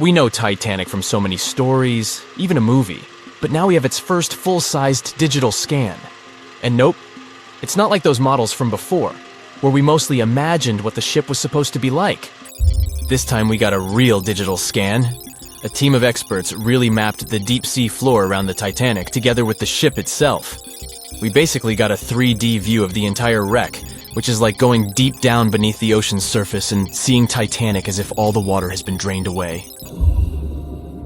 We know Titanic from so many stories, even a movie, but now we have its first full-sized digital scan. And nope, it's not like those models from before, where we mostly imagined what the ship was supposed to be like. This time we got a real digital scan. A team of experts really mapped the deep-sea floor around the Titanic together with the ship itself. We basically got a 3D view of the entire wreck, which is like going deep down beneath the ocean's surface and seeing Titanic as if all the water has been drained away.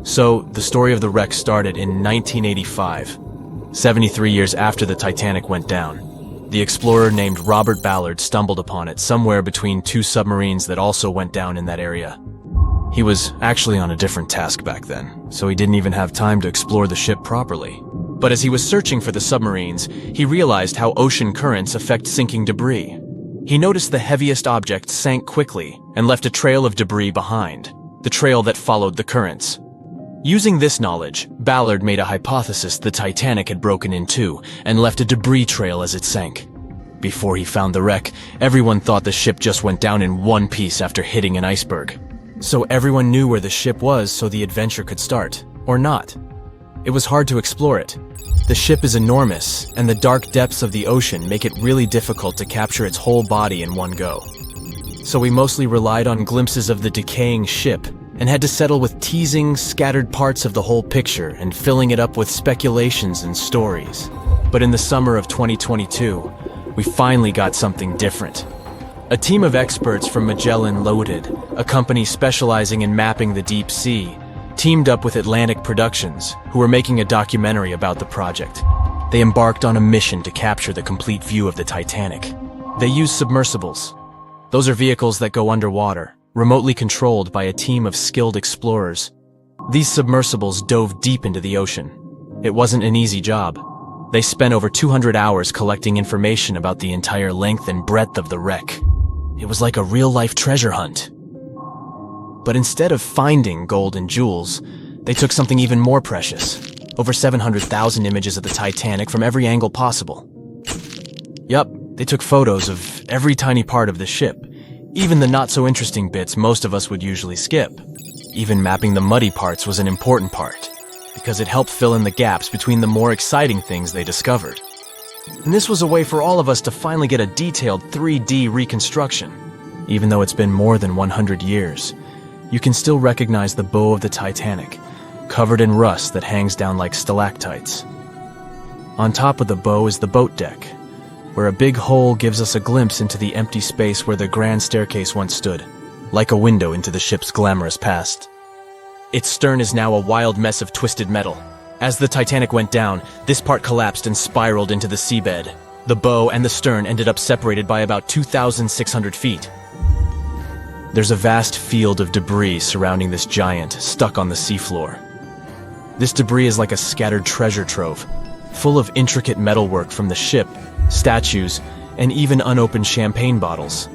So, the story of the wreck started in 1985, 73 years after the Titanic went down. The explorer named Robert Ballard stumbled upon it somewhere between two submarines that also went down in that area. He was actually on a different task back then, so he didn't even have time to explore the ship properly. But as he was searching for the submarines, he realized how ocean currents affect sinking debris. He noticed the heaviest object sank quickly and left a trail of debris behind, the trail that followed the currents. Using this knowledge, Ballard made a hypothesis the Titanic had broken in two and left a debris trail as it sank. Before he found the wreck, everyone thought the ship just went down in one piece after hitting an iceberg. So everyone knew where the ship was so the adventure could start, or not. It was hard to explore it. The ship is enormous, and the dark depths of the ocean make it really difficult to capture its whole body in one go. So we mostly relied on glimpses of the decaying ship, and had to settle with teasing scattered parts of the whole picture and filling it up with speculations and stories. But in the summer of 2022, we finally got something different. A team of experts from Magellan Loaded, a company specializing in mapping the deep sea, teamed up with Atlantic Productions, who were making a documentary about the project. They embarked on a mission to capture the complete view of the Titanic. They used submersibles. Those are vehicles that go underwater, remotely controlled by a team of skilled explorers. These submersibles dove deep into the ocean. It wasn't an easy job. They spent over 200 hours collecting information about the entire length and breadth of the wreck. It was like a real-life treasure hunt. But instead of finding gold and jewels, they took something even more precious. Over 700,000 images of the Titanic from every angle possible. Yup, they took photos of every tiny part of the ship, even the not-so-interesting bits most of us would usually skip. Even mapping the muddy parts was an important part, because it helped fill in the gaps between the more exciting things they discovered. And this was a way for all of us to finally get a detailed 3D reconstruction. Even though it's been more than 100 years, you can still recognize the bow of the Titanic, covered in rust that hangs down like stalactites. On top of the bow is the boat deck, where a big hole gives us a glimpse into the empty space where the grand staircase once stood, like a window into the ship's glamorous past. Its stern is now a wild mess of twisted metal. As the Titanic went down, this part collapsed and spiraled into the seabed. The bow and the stern ended up separated by about 2,600 feet. There's a vast field of debris surrounding this giant, stuck on the seafloor. This debris is like a scattered treasure trove, full of intricate metalwork from the ship, statues, and even unopened champagne bottles.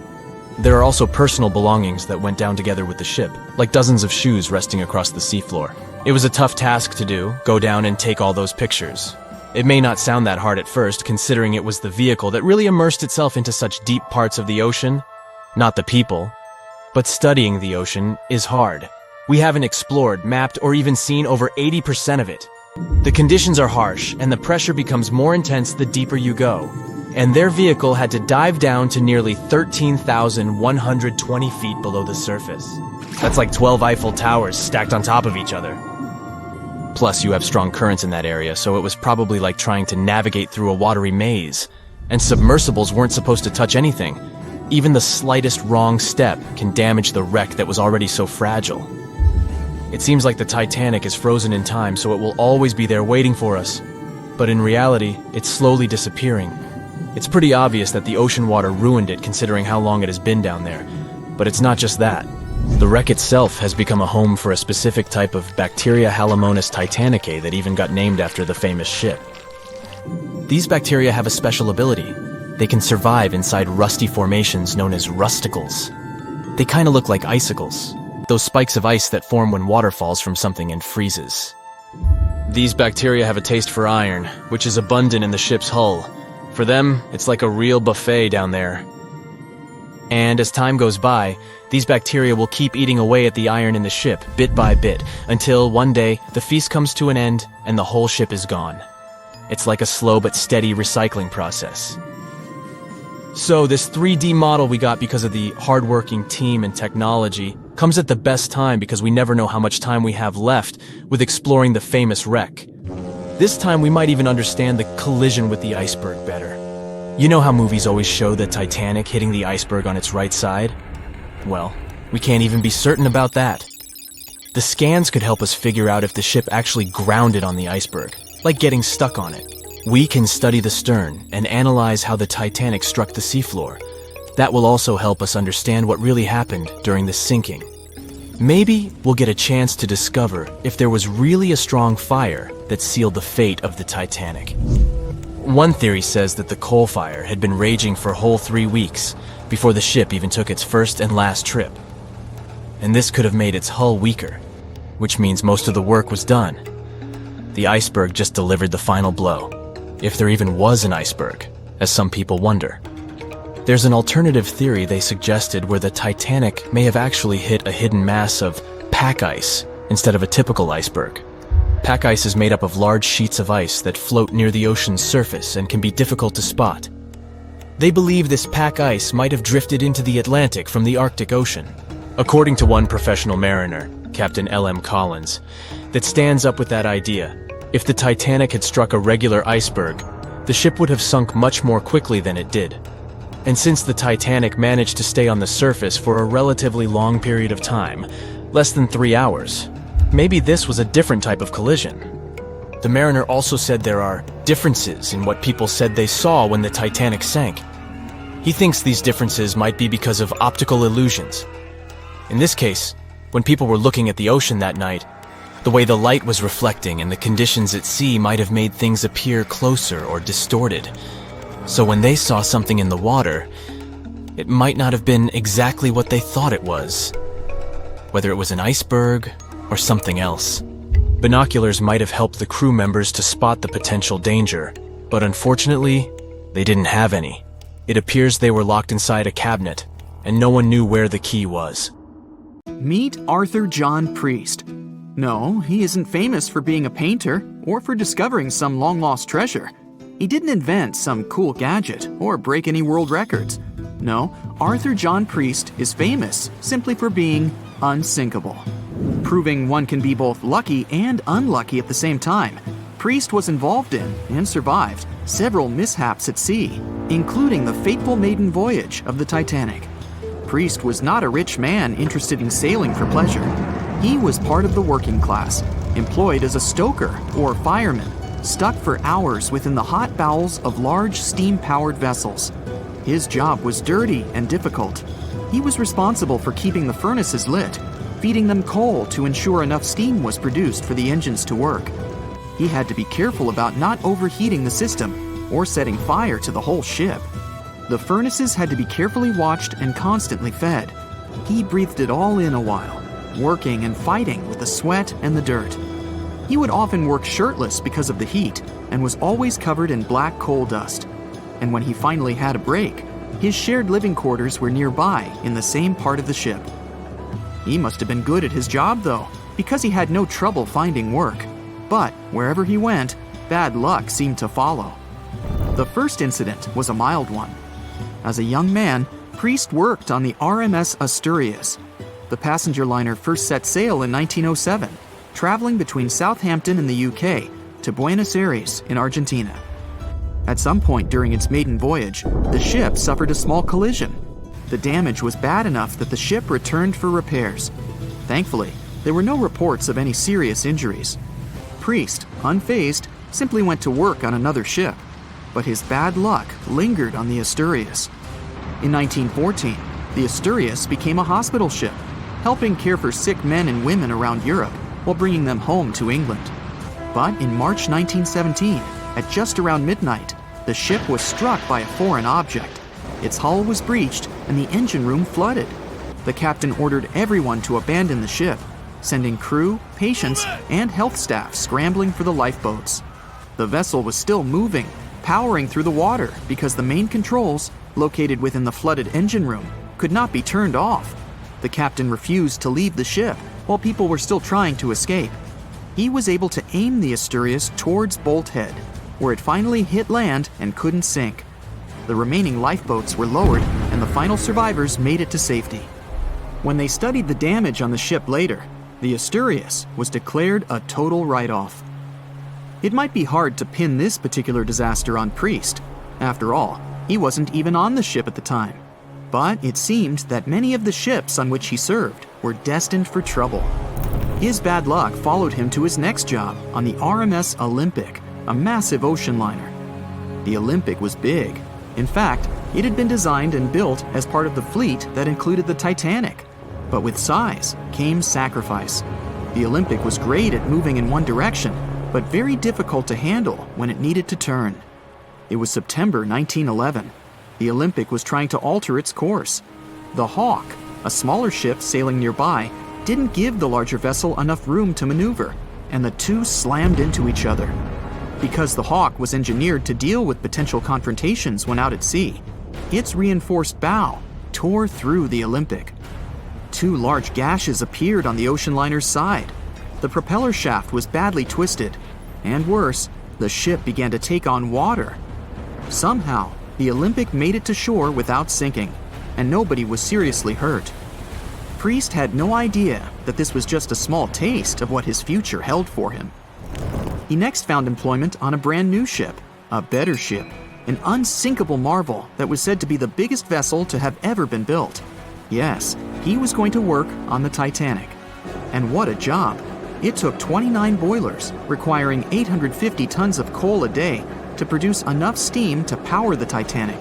There are also personal belongings that went down together with the ship, like dozens of shoes resting across the seafloor. It was a tough task to do, go down and take all those pictures. It may not sound that hard at first, considering it was the vehicle that really immersed itself into such deep parts of the ocean, not the people. But studying the ocean is hard. We haven't explored, mapped, or even seen over 80% of it. The conditions are harsh, and the pressure becomes more intense the deeper you go. And their vehicle had to dive down to nearly 13,120 feet below the surface. That's like 12 Eiffel Towers stacked on top of each other. Plus, you have strong currents in that area, so it was probably like trying to navigate through a watery maze. And submersibles weren't supposed to touch anything. Even the slightest wrong step can damage the wreck that was already so fragile. It seems like the Titanic is frozen in time, so it will always be there waiting for us. But in reality, it's slowly disappearing. It's pretty obvious that the ocean water ruined it considering how long it has been down there. But it's not just that. The wreck itself has become a home for a specific type of bacteria Halomonas titanicae that even got named after the famous ship. These bacteria have a special ability. They can survive inside rusty formations known as rusticles. They kind of look like icicles, those spikes of ice that form when water falls from something and freezes. These bacteria have a taste for iron, which is abundant in the ship's hull. For them, it's like a real buffet down there. And as time goes by, These bacteria will keep eating away at the iron in the ship, bit by bit, until one day the feast comes to an end and the whole ship is gone. It's like a slow but steady recycling process. So this 3D model we got because of the hardworking team and technology comes at the best time because we never know how much time we have left with exploring the famous wreck. This time we might even understand the collision with the iceberg better. You know how movies always show the Titanic hitting the iceberg on its right side? Well, we can't even be certain about that. The scans could help us figure out if the ship actually grounded on the iceberg, like getting stuck on it. We can study the stern and analyze how the Titanic struck the seafloor. That will also help us understand what really happened during the sinking. Maybe we'll get a chance to discover if there was really a strong fire that sealed the fate of the Titanic. One theory says that the coal fire had been raging for a whole 3 weeks before the ship even took its first and last trip. And this could have made its hull weaker, which means most of the work was done. The iceberg just delivered the final blow, if there even was an iceberg, as some people wonder. There's an alternative theory they suggested where the Titanic may have actually hit a hidden mass of pack ice instead of a typical iceberg. Pack ice is made up of large sheets of ice that float near the ocean's surface and can be difficult to spot. They believe this pack ice might have drifted into the Atlantic from the Arctic Ocean. According to one professional mariner, Captain L.M. Collins, that stands up with that idea. If the Titanic had struck a regular iceberg, the ship would have sunk much more quickly than it did. And since the Titanic managed to stay on the surface for a relatively long period of time, less than 3 hours, maybe this was a different type of collision. The mariner also said there are differences in what people said they saw when the Titanic sank. He thinks these differences might be because of optical illusions. In this case, when people were looking at the ocean that night, the way the light was reflecting and the conditions at sea might have made things appear closer or distorted. So when they saw something in the water, it might not have been exactly what they thought it was. Whether it was an iceberg or something else. Binoculars might have helped the crew members to spot the potential danger, but unfortunately, they didn't have any. It appears they were locked inside a cabinet, and no one knew where the key was. Meet Arthur John Priest. No, he isn't famous for being a painter or for discovering some long-lost treasure. He didn't invent some cool gadget or break any world records. No, Arthur John Priest is famous simply for being unsinkable. Proving one can be both lucky and unlucky at the same time, Priest was involved in and survived several mishaps at sea, including the fateful maiden voyage of the Titanic. Priest was not a rich man interested in sailing for pleasure. He was part of the working class, employed as a stoker or fireman, stuck for hours within the hot bowels of large steam-powered vessels. His job was dirty and difficult. He was responsible for keeping the furnaces lit, feeding them coal to ensure enough steam was produced for the engines to work. He had to be careful about not overheating the system or setting fire to the whole ship. The furnaces had to be carefully watched and constantly fed. He breathed it all in a while, working and fighting with the sweat and the dirt. He would often work shirtless because of the heat and was always covered in black coal dust. And when he finally had a break, his shared living quarters were nearby in the same part of the ship. He must have been good at his job, though, because he had no trouble finding work. But wherever he went, bad luck seemed to follow. The first incident was a mild one. As a young man, Priest worked on the RMS Asturias. The passenger liner first set sail in 1907, traveling between Southampton in the UK to Buenos Aires in Argentina. At some point during its maiden voyage, the ship suffered a small collision. The damage was bad enough that the ship returned for repairs. Thankfully, there were no reports of any serious injuries. Priest, unfazed, simply went to work on another ship, but his bad luck lingered on the Asturias. In 1914, the Asturias became a hospital ship, helping care for sick men and women around Europe while bringing them home to England. But in March 1917, at just around midnight, the ship was struck by a foreign object. Its hull was breached and the engine room flooded. The captain ordered everyone to abandon the ship, sending crew, patients, and health staff scrambling for the lifeboats. The vessel was still moving, powering through the water because the main controls, located within the flooded engine room, could not be turned off. The captain refused to leave the ship while people were still trying to escape. He was able to aim the Asturias towards Bolt Head, where it finally hit land and couldn't sink. The remaining lifeboats were lowered and the final survivors made it to safety. When they studied the damage on the ship later, the Asturias was declared a total write-off. It might be hard to pin this particular disaster on Priest. After all, he wasn't even on the ship at the time. But it seemed that many of the ships on which he served were destined for trouble. His bad luck followed him to his next job on the RMS Olympic, a massive ocean liner. The Olympic was big. In fact, it had been designed and built as part of the fleet that included the Titanic. But with size came sacrifice. The Olympic was great at moving in one direction, but very difficult to handle when it needed to turn. It was September 1911. The Olympic was trying to alter its course. The Hawk, a smaller ship sailing nearby, didn't give the larger vessel enough room to maneuver, and the two slammed into each other. Because the Hawk was engineered to deal with potential confrontations when out at sea, its reinforced bow tore through the Olympic. Two large gashes appeared on the ocean liner's side. The propeller shaft was badly twisted, and worse, the ship began to take on water. Somehow, the Olympic made it to shore without sinking, and nobody was seriously hurt. Priest had no idea that this was just a small taste of what his future held for him. He next found employment on a brand new ship, a better ship, an unsinkable marvel that was said to be the biggest vessel to have ever been built. Yes, he was going to work on the Titanic. And what a job! It took 29 boilers, requiring 850 tons of coal a day to produce enough steam to power the Titanic.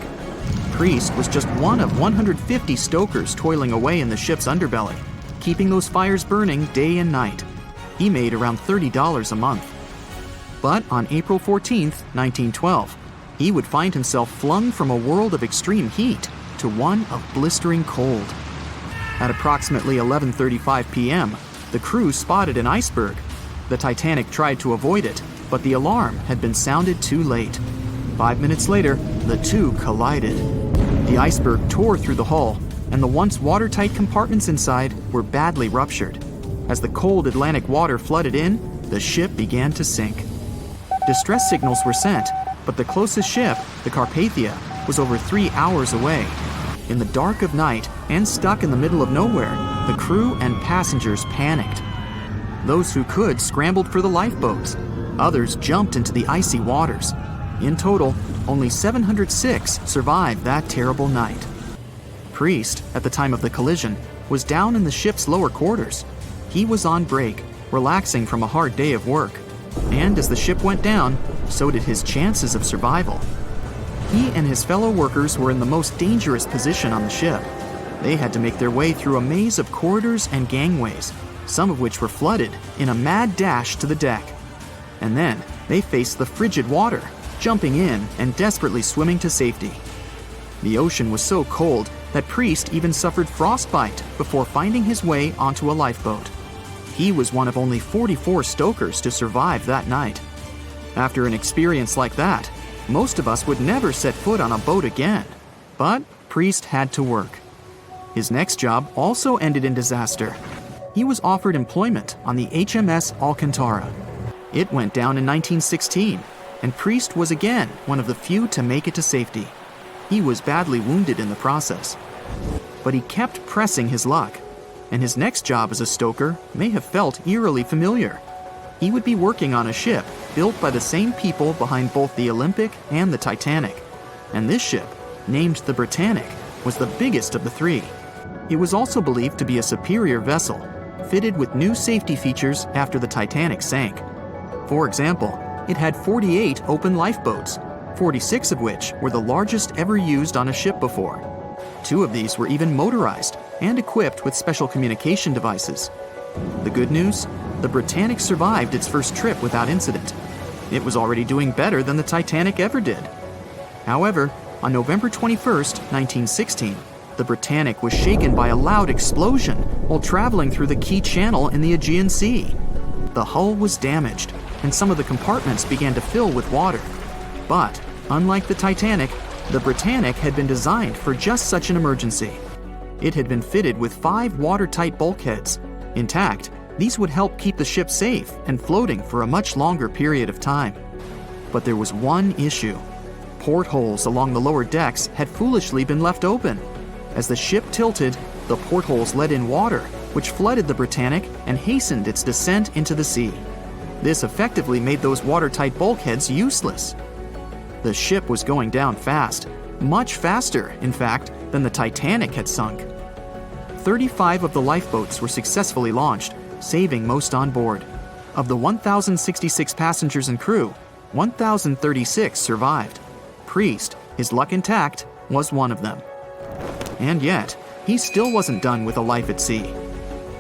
Priest was just one of 150 stokers toiling away in the ship's underbelly, keeping those fires burning day and night. He made around $30 a month. But on April 14, 1912, he would find himself flung from a world of extreme heat to one of blistering cold. At approximately 11:35 p.m., the crew spotted an iceberg. The Titanic tried to avoid it, but the alarm had been sounded too late. 5 minutes later, the two collided. The iceberg tore through the hull, and the once watertight compartments inside were badly ruptured. As the cold Atlantic water flooded in, the ship began to sink. Distress signals were sent, but the closest ship, the Carpathia, was over 3 hours away. In the dark of night and stuck in the middle of nowhere, the crew and passengers panicked. Those who could scrambled for the lifeboats. Others jumped into the icy waters. In total, only 706 survived that terrible night. Priest, at the time of the collision, was down in the ship's lower quarters. He was on break, relaxing from a hard day of work. And as the ship went down, so did his chances of survival. He and his fellow workers were in the most dangerous position on the ship. They had to make their way through a maze of corridors and gangways, some of which were flooded, in a mad dash to the deck. And then they faced the frigid water, jumping in and desperately swimming to safety. The ocean was so cold that Priest even suffered frostbite before finding his way onto a lifeboat. He was one of only 44 stokers to survive that night. After an experience like that, most of us would never set foot on a boat again. But Priest had to work. His next job also ended in disaster. He was offered employment on the HMS Alcantara. It went down in 1916, and Priest was again one of the few to make it to safety. He was badly wounded in the process. But he kept pressing his luck, and his next job as a stoker may have felt eerily familiar. He would be working on a ship built by the same people behind both the Olympic and the Titanic. And this ship, named the Britannic, was the biggest of the three. It was also believed to be a superior vessel, fitted with new safety features after the Titanic sank. For example, it had 48 open lifeboats, 46 of which were the largest ever used on a ship before. 2 of these were even motorized and equipped with special communication devices. The good news? The Britannic survived its first trip without incident. It was already doing better than the Titanic ever did. However, on November 21st, 1916, the Britannic was shaken by a loud explosion while traveling through the key channel in the Aegean Sea. The hull was damaged, and some of the compartments began to fill with water. But, unlike the Titanic, the Britannic had been designed for just such an emergency. It had been fitted with 5 watertight bulkheads. Intact, these would help keep the ship safe and floating for a much longer period of time. But there was one issue. Portholes along the lower decks had foolishly been left open. As the ship tilted, the portholes let in water, which flooded the Britannic and hastened its descent into the sea. This effectively made those watertight bulkheads useless. The ship was going down fast, much faster, in fact, than the Titanic had sunk. 35 of the lifeboats were successfully launched, saving most on board. Of the 1,066 passengers and crew, 1,036 survived. Priest, his luck intact, was one of them. And yet, he still wasn't done with a life at sea.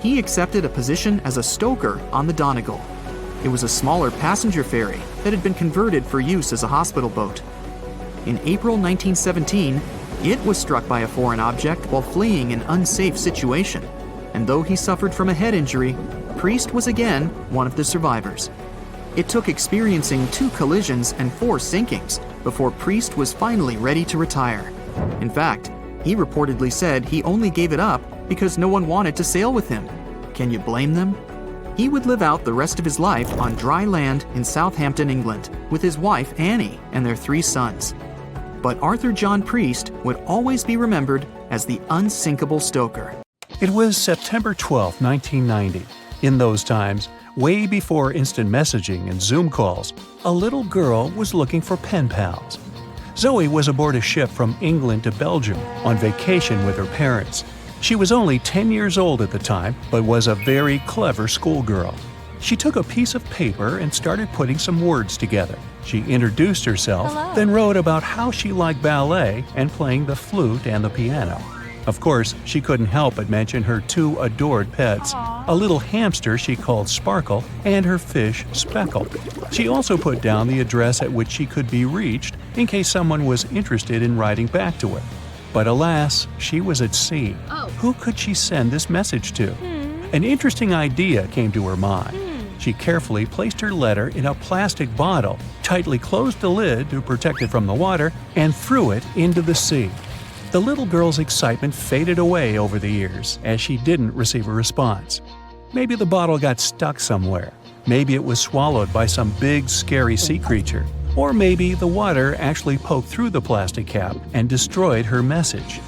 He accepted a position as a stoker on the Donegal. It was a smaller passenger ferry that had been converted for use as a hospital boat. In April 1917, it was struck by a foreign object while fleeing an unsafe situation, and though he suffered from a head injury, Priest was again one of the survivors. It took experiencing 2 collisions and 4 sinkings before Priest was finally ready to retire. In fact, he reportedly said he only gave it up because no one wanted to sail with him. Can you blame them? He would live out the rest of his life on dry land in Southampton, England, with his wife Annie and their 3 sons. But Arthur John Priest would always be remembered as the unsinkable stoker. It was September 12, 1990. In those times, way before instant messaging and Zoom calls, a little girl was looking for pen pals. Zoe was aboard a ship from England to Belgium on vacation with her parents. She was only 10 years old at the time, but was a very clever schoolgirl. She took a piece of paper and started putting some words together. She introduced herself, then wrote about how she liked ballet and playing the flute and the piano. Of course, she couldn't help but mention her 2 adored pets, a little hamster she called Sparkle and her fish Speckle. She also put down the address at which she could be reached in case someone was interested in writing back to her. But alas, she was at sea. Who could she send this message to? An interesting idea came to her mind. She carefully placed her letter in a plastic bottle, tightly closed the lid to protect it from the water, and threw it into the sea. The little girl's excitement faded away over the years as she didn't receive a response. Maybe the bottle got stuck somewhere. Maybe it was swallowed by some big, scary sea creature. Or maybe the water actually poked through the plastic cap and destroyed her message.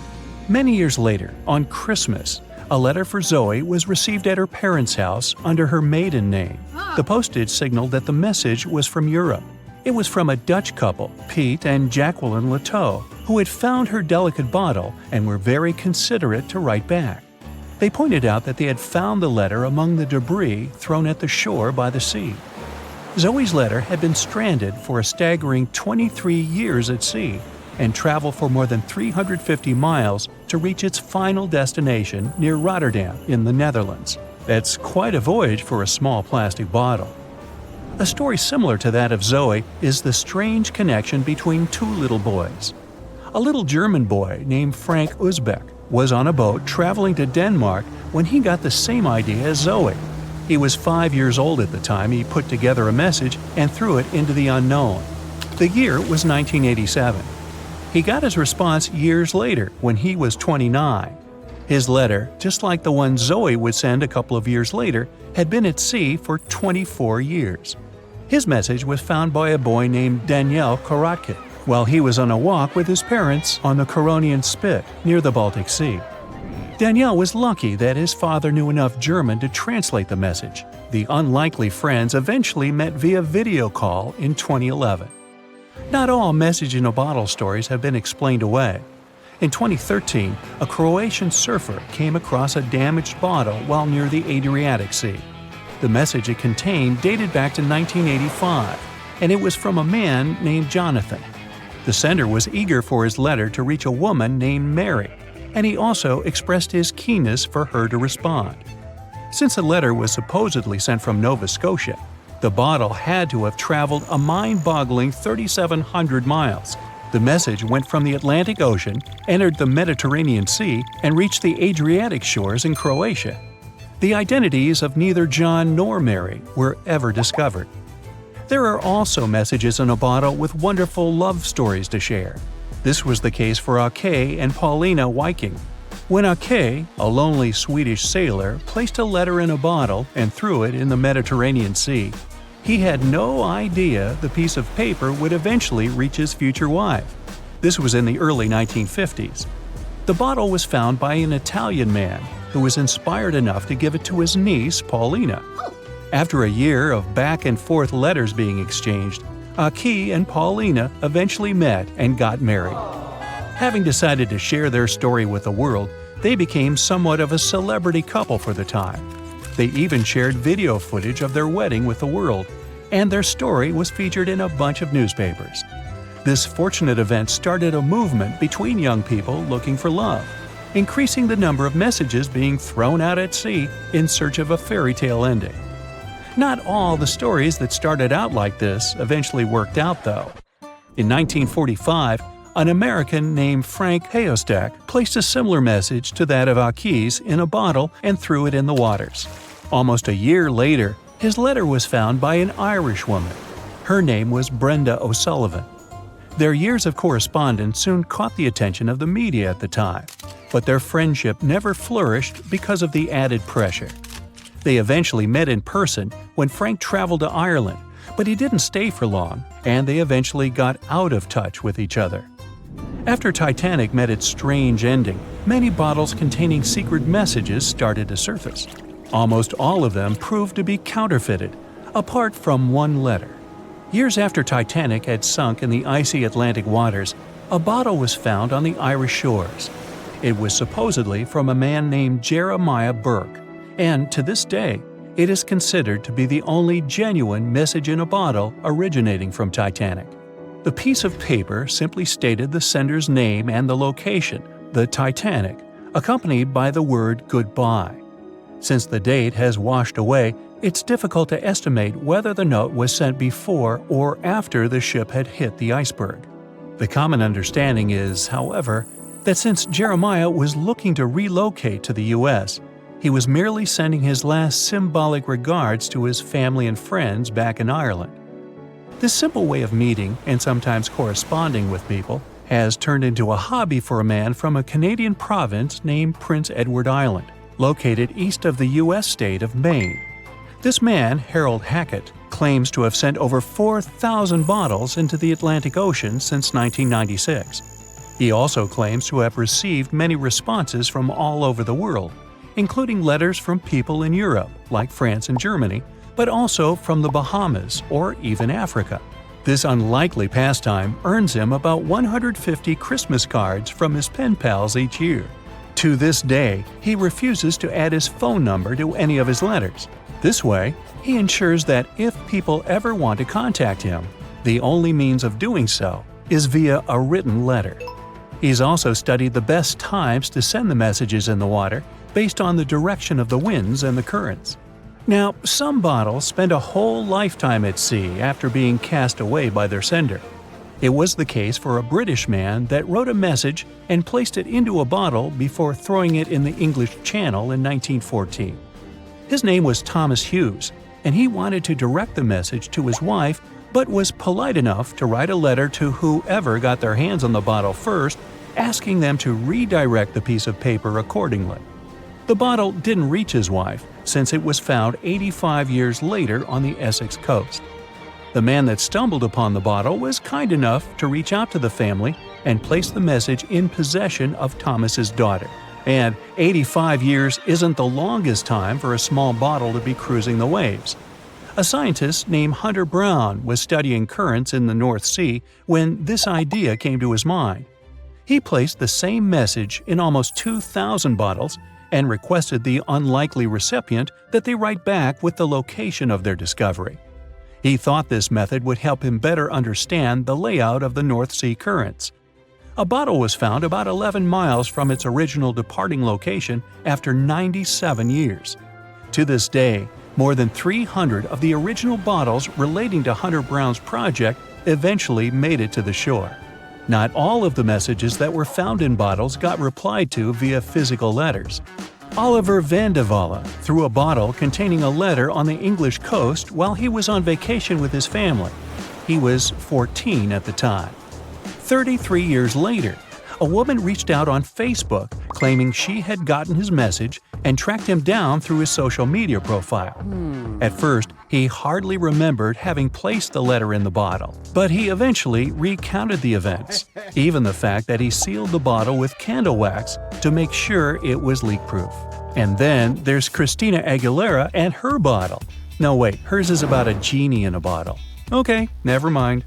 Many years later, on Christmas, a letter for Zoe was received at her parents' house under her maiden name. The postage signaled that the message was from Europe. It was from a Dutch couple, Piet and Jacqueline Leteau, who had found her delicate bottle and were very considerate to write back. They pointed out that they had found the letter among the debris thrown at the shore by the sea. Zoe's letter had been stranded for a staggering 23 years at sea and traveled for more than 350 miles to reach its final destination near Rotterdam in the Netherlands. That's quite a voyage for a small plastic bottle. A story similar to that of Zoe is the strange connection between 2 little boys. A little German boy named Frank Uzbek was on a boat traveling to Denmark when he got the same idea as Zoe. He was 5 years old at the time he put together a message and threw it into the unknown. The year was 1987. He got his response years later when he was 29. His letter, just like the one Zoe would send a couple of years later, had been at sea for 24 years. His message was found by a boy named Daniel Korotkin while he was on a walk with his parents on the Koronian Spit near the Baltic Sea. Daniel was lucky that his father knew enough German to translate the message. The unlikely friends eventually met via video call in 2011. Not all message-in-a-bottle stories have been explained away. In 2013, a Croatian surfer came across a damaged bottle while near the Adriatic Sea. The message it contained dated back to 1985, and it was from a man named Jonathan. The sender was eager for his letter to reach a woman named Mary, and he also expressed his keenness for her to respond. Since the letter was supposedly sent from Nova Scotia, the bottle had to have traveled a mind-boggling 3,700 miles. The message went from the Atlantic Ocean, entered the Mediterranean Sea, and reached the Adriatic shores in Croatia. The identities of neither John nor Mary were ever discovered. There are also messages in a bottle with wonderful love stories to share. This was the case for Akay and Paulina Viking. When Ake, a lonely Swedish sailor, placed a letter in a bottle and threw it in the Mediterranean Sea, he had no idea the piece of paper would eventually reach his future wife. This was in the early 1950s. The bottle was found by an Italian man who was inspired enough to give it to his niece, Paulina. After a year of back-and-forth letters being exchanged, Ake and Paulina eventually met and got married. Having decided to share their story with the world, they became somewhat of a celebrity couple for the time. They even shared video footage of their wedding with the world, and their story was featured in a bunch of newspapers. This fortunate event started a movement between young people looking for love, increasing the number of messages being thrown out at sea in search of a fairy tale ending. Not all the stories that started out like this eventually worked out, though. In 1945, an American named Frank Hayostak placed a similar message to that of Ake's in a bottle and threw it in the waters. Almost a year later, his letter was found by an Irish woman. Her name was Brenda O'Sullivan. Their years of correspondence soon caught the attention of the media at the time, but their friendship never flourished because of the added pressure. They eventually met in person when Frank traveled to Ireland, but he didn't stay for long, and they eventually got out of touch with each other. After Titanic met its strange ending, many bottles containing secret messages started to surface. Almost all of them proved to be counterfeited, apart from one letter. Years after Titanic had sunk in the icy Atlantic waters, a bottle was found on the Irish shores. It was supposedly from a man named Jeremiah Burke, and to this day, it is considered to be the only genuine message in a bottle originating from Titanic. The piece of paper simply stated the sender's name and the location, the Titanic, accompanied by the word goodbye. Since the date has washed away, it's difficult to estimate whether the note was sent before or after the ship had hit the iceberg. The common understanding is, however, that since Jeremiah was looking to relocate to the U.S., he was merely sending his last symbolic regards to his family and friends back in Ireland. This simple way of meeting and sometimes corresponding with people has turned into a hobby for a man from a Canadian province named Prince Edward Island, located east of the U.S. state of Maine. This man, Harold Hackett, claims to have sent over 4,000 bottles into the Atlantic Ocean since 1996. He also claims to have received many responses from all over the world, including letters from people in Europe, like France and Germany, but also from the Bahamas or even Africa. This unlikely pastime earns him about 150 Christmas cards from his pen pals each year. To this day, he refuses to add his phone number to any of his letters. This way, he ensures that if people ever want to contact him, the only means of doing so is via a written letter. He's also studied the best times to send the messages in the water based on the direction of the winds and the currents. Now, some bottles spend a whole lifetime at sea after being cast away by their sender. It was the case for a British man that wrote a message and placed it into a bottle before throwing it in the English Channel in 1914. His name was Thomas Hughes, and he wanted to direct the message to his wife, but was polite enough to write a letter to whoever got their hands on the bottle first, asking them to redirect the piece of paper accordingly. The bottle didn't reach his wife, since it was found 85 years later on the Essex coast. The man that stumbled upon the bottle was kind enough to reach out to the family and place the message in possession of Thomas's daughter. And 85 years isn't the longest time for a small bottle to be cruising the waves. A scientist named Hunter Brown was studying currents in the North Sea when this idea came to his mind. He placed the same message in almost 2,000 bottles and requested the unlikely recipient that they write back with the location of their discovery. He thought this method would help him better understand the layout of the North Sea currents. A bottle was found about 11 miles from its original departing location after 97 years. To this day, more than 300 of the original bottles relating to Hunter Brown's project eventually made it to the shore. Not all of the messages that were found in bottles got replied to via physical letters. Oliver van de Walle threw a bottle containing a letter on the English coast while he was on vacation with his family. He was 14 at the time. 33 years later, a woman reached out on Facebook claiming she had gotten his message and tracked him down through his social media profile. At first, he hardly remembered having placed the letter in the bottle, but he eventually recounted the events, even the fact that he sealed the bottle with candle wax to make sure it was leak-proof. And then there's Christina Aguilera and her bottle. No wait, hers is about a genie in a bottle. Okay, never mind.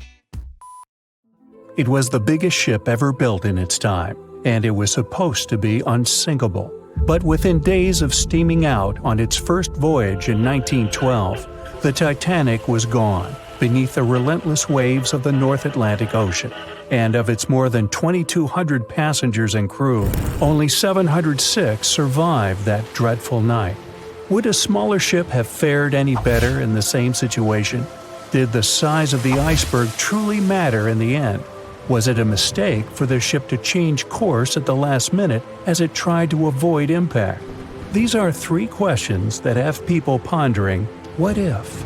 It was the biggest ship ever built in its time, and it was supposed to be unsinkable. But within days of steaming out on its first voyage in 1912, the Titanic was gone beneath the relentless waves of the North Atlantic Ocean. And of its more than 2,200 passengers and crew, only 706 survived that dreadful night. Would a smaller ship have fared any better in the same situation? Did the size of the iceberg truly matter in the end? Was it a mistake for the ship to change course at the last minute as it tried to avoid impact? These are three questions that have people pondering, what if?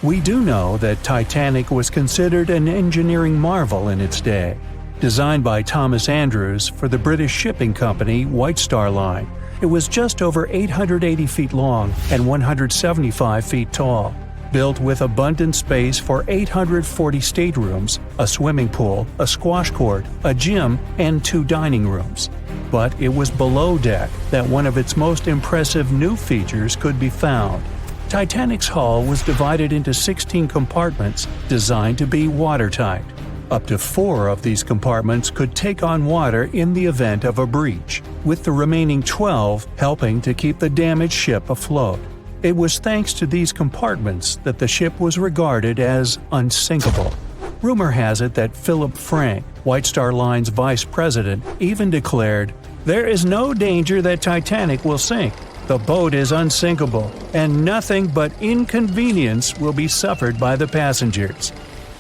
We do know that Titanic was considered an engineering marvel in its day. Designed by Thomas Andrews for the British shipping company White Star Line, it was just over 880 feet long and 175 feet tall. Built with abundant space for 840 staterooms, a swimming pool, a squash court, a gym, and 2 dining rooms. But it was below deck that one of its most impressive new features could be found. Titanic's hull was divided into 16 compartments designed to be watertight. Up to 4 of these compartments could take on water in the event of a breach, with the remaining 12 helping to keep the damaged ship afloat. It was thanks to these compartments that the ship was regarded as unsinkable. Rumor has it that Philip Frank, White Star Line's vice president, even declared, "There is no danger that Titanic will sink. The boat is unsinkable, and nothing but inconvenience will be suffered by the passengers."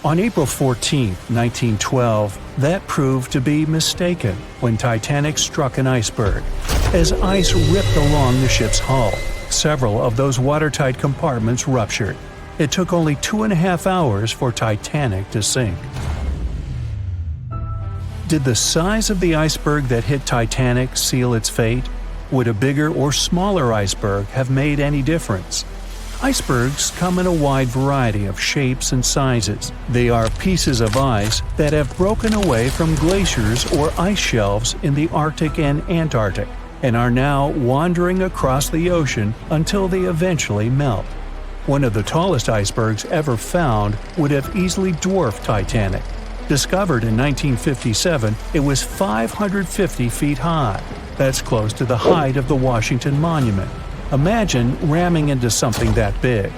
On April 14, 1912, that proved to be mistaken when Titanic struck an iceberg. As ice ripped along the ship's hull, several of those watertight compartments ruptured. It took only 2.5 hours for Titanic to sink. Did the size of the iceberg that hit Titanic seal its fate? Would a bigger or smaller iceberg have made any difference? Icebergs come in a wide variety of shapes and sizes. They are pieces of ice that have broken away from glaciers or ice shelves in the Arctic and Antarctic, and are now wandering across the ocean until they eventually melt. One of the tallest icebergs ever found would have easily dwarfed Titanic. Discovered in 1957, it was 550 feet high. That's close to the height of the Washington Monument. Imagine ramming into something that big.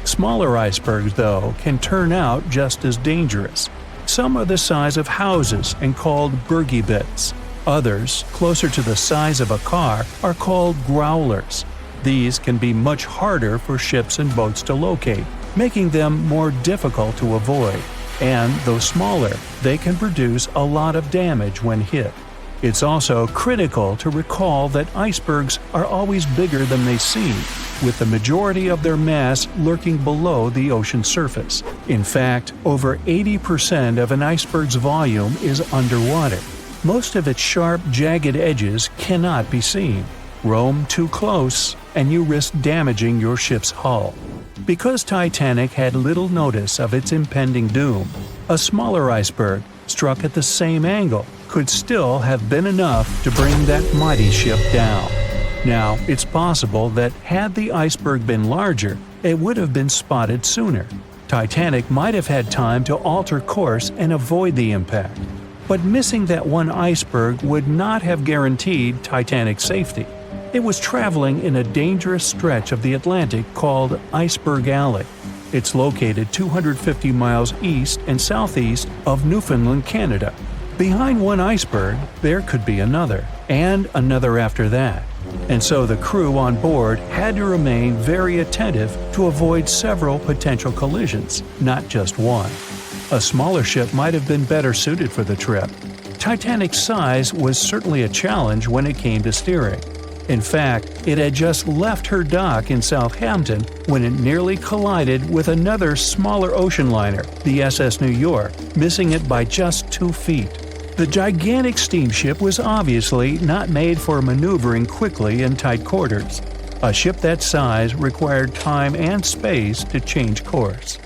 Smaller icebergs, though, can turn out just as dangerous. Some are the size of houses and called Bergy bits. Others, closer to the size of a car, are called growlers. These can be much harder for ships and boats to locate, making them more difficult to avoid. And, though smaller, they can produce a lot of damage when hit. It's also critical to recall that icebergs are always bigger than they seem, with the majority of their mass lurking below the ocean surface. In fact, over 80% of an iceberg's volume is underwater. Most of its sharp, jagged edges cannot be seen. Roam too close, and you risk damaging your ship's hull. Because Titanic had little notice of its impending doom, a smaller iceberg, struck at the same angle, could still have been enough to bring that mighty ship down. Now, it's possible that had the iceberg been larger, it would have been spotted sooner. Titanic might have had time to alter course and avoid the impact. But missing that one iceberg would not have guaranteed Titanic's safety. It was traveling in a dangerous stretch of the Atlantic called Iceberg Alley. It's located 250 miles east and southeast of Newfoundland, Canada. Behind one iceberg, there could be another, and another after that. And so the crew on board had to remain very attentive to avoid several potential collisions, not just one. A smaller ship might have been better suited for the trip. Titanic's size was certainly a challenge when it came to steering. In fact, it had just left her dock in Southampton when it nearly collided with another smaller ocean liner, the SS New York, missing it by just 2 feet. The gigantic steamship was obviously not made for maneuvering quickly in tight quarters. A ship that size required time and space to change course.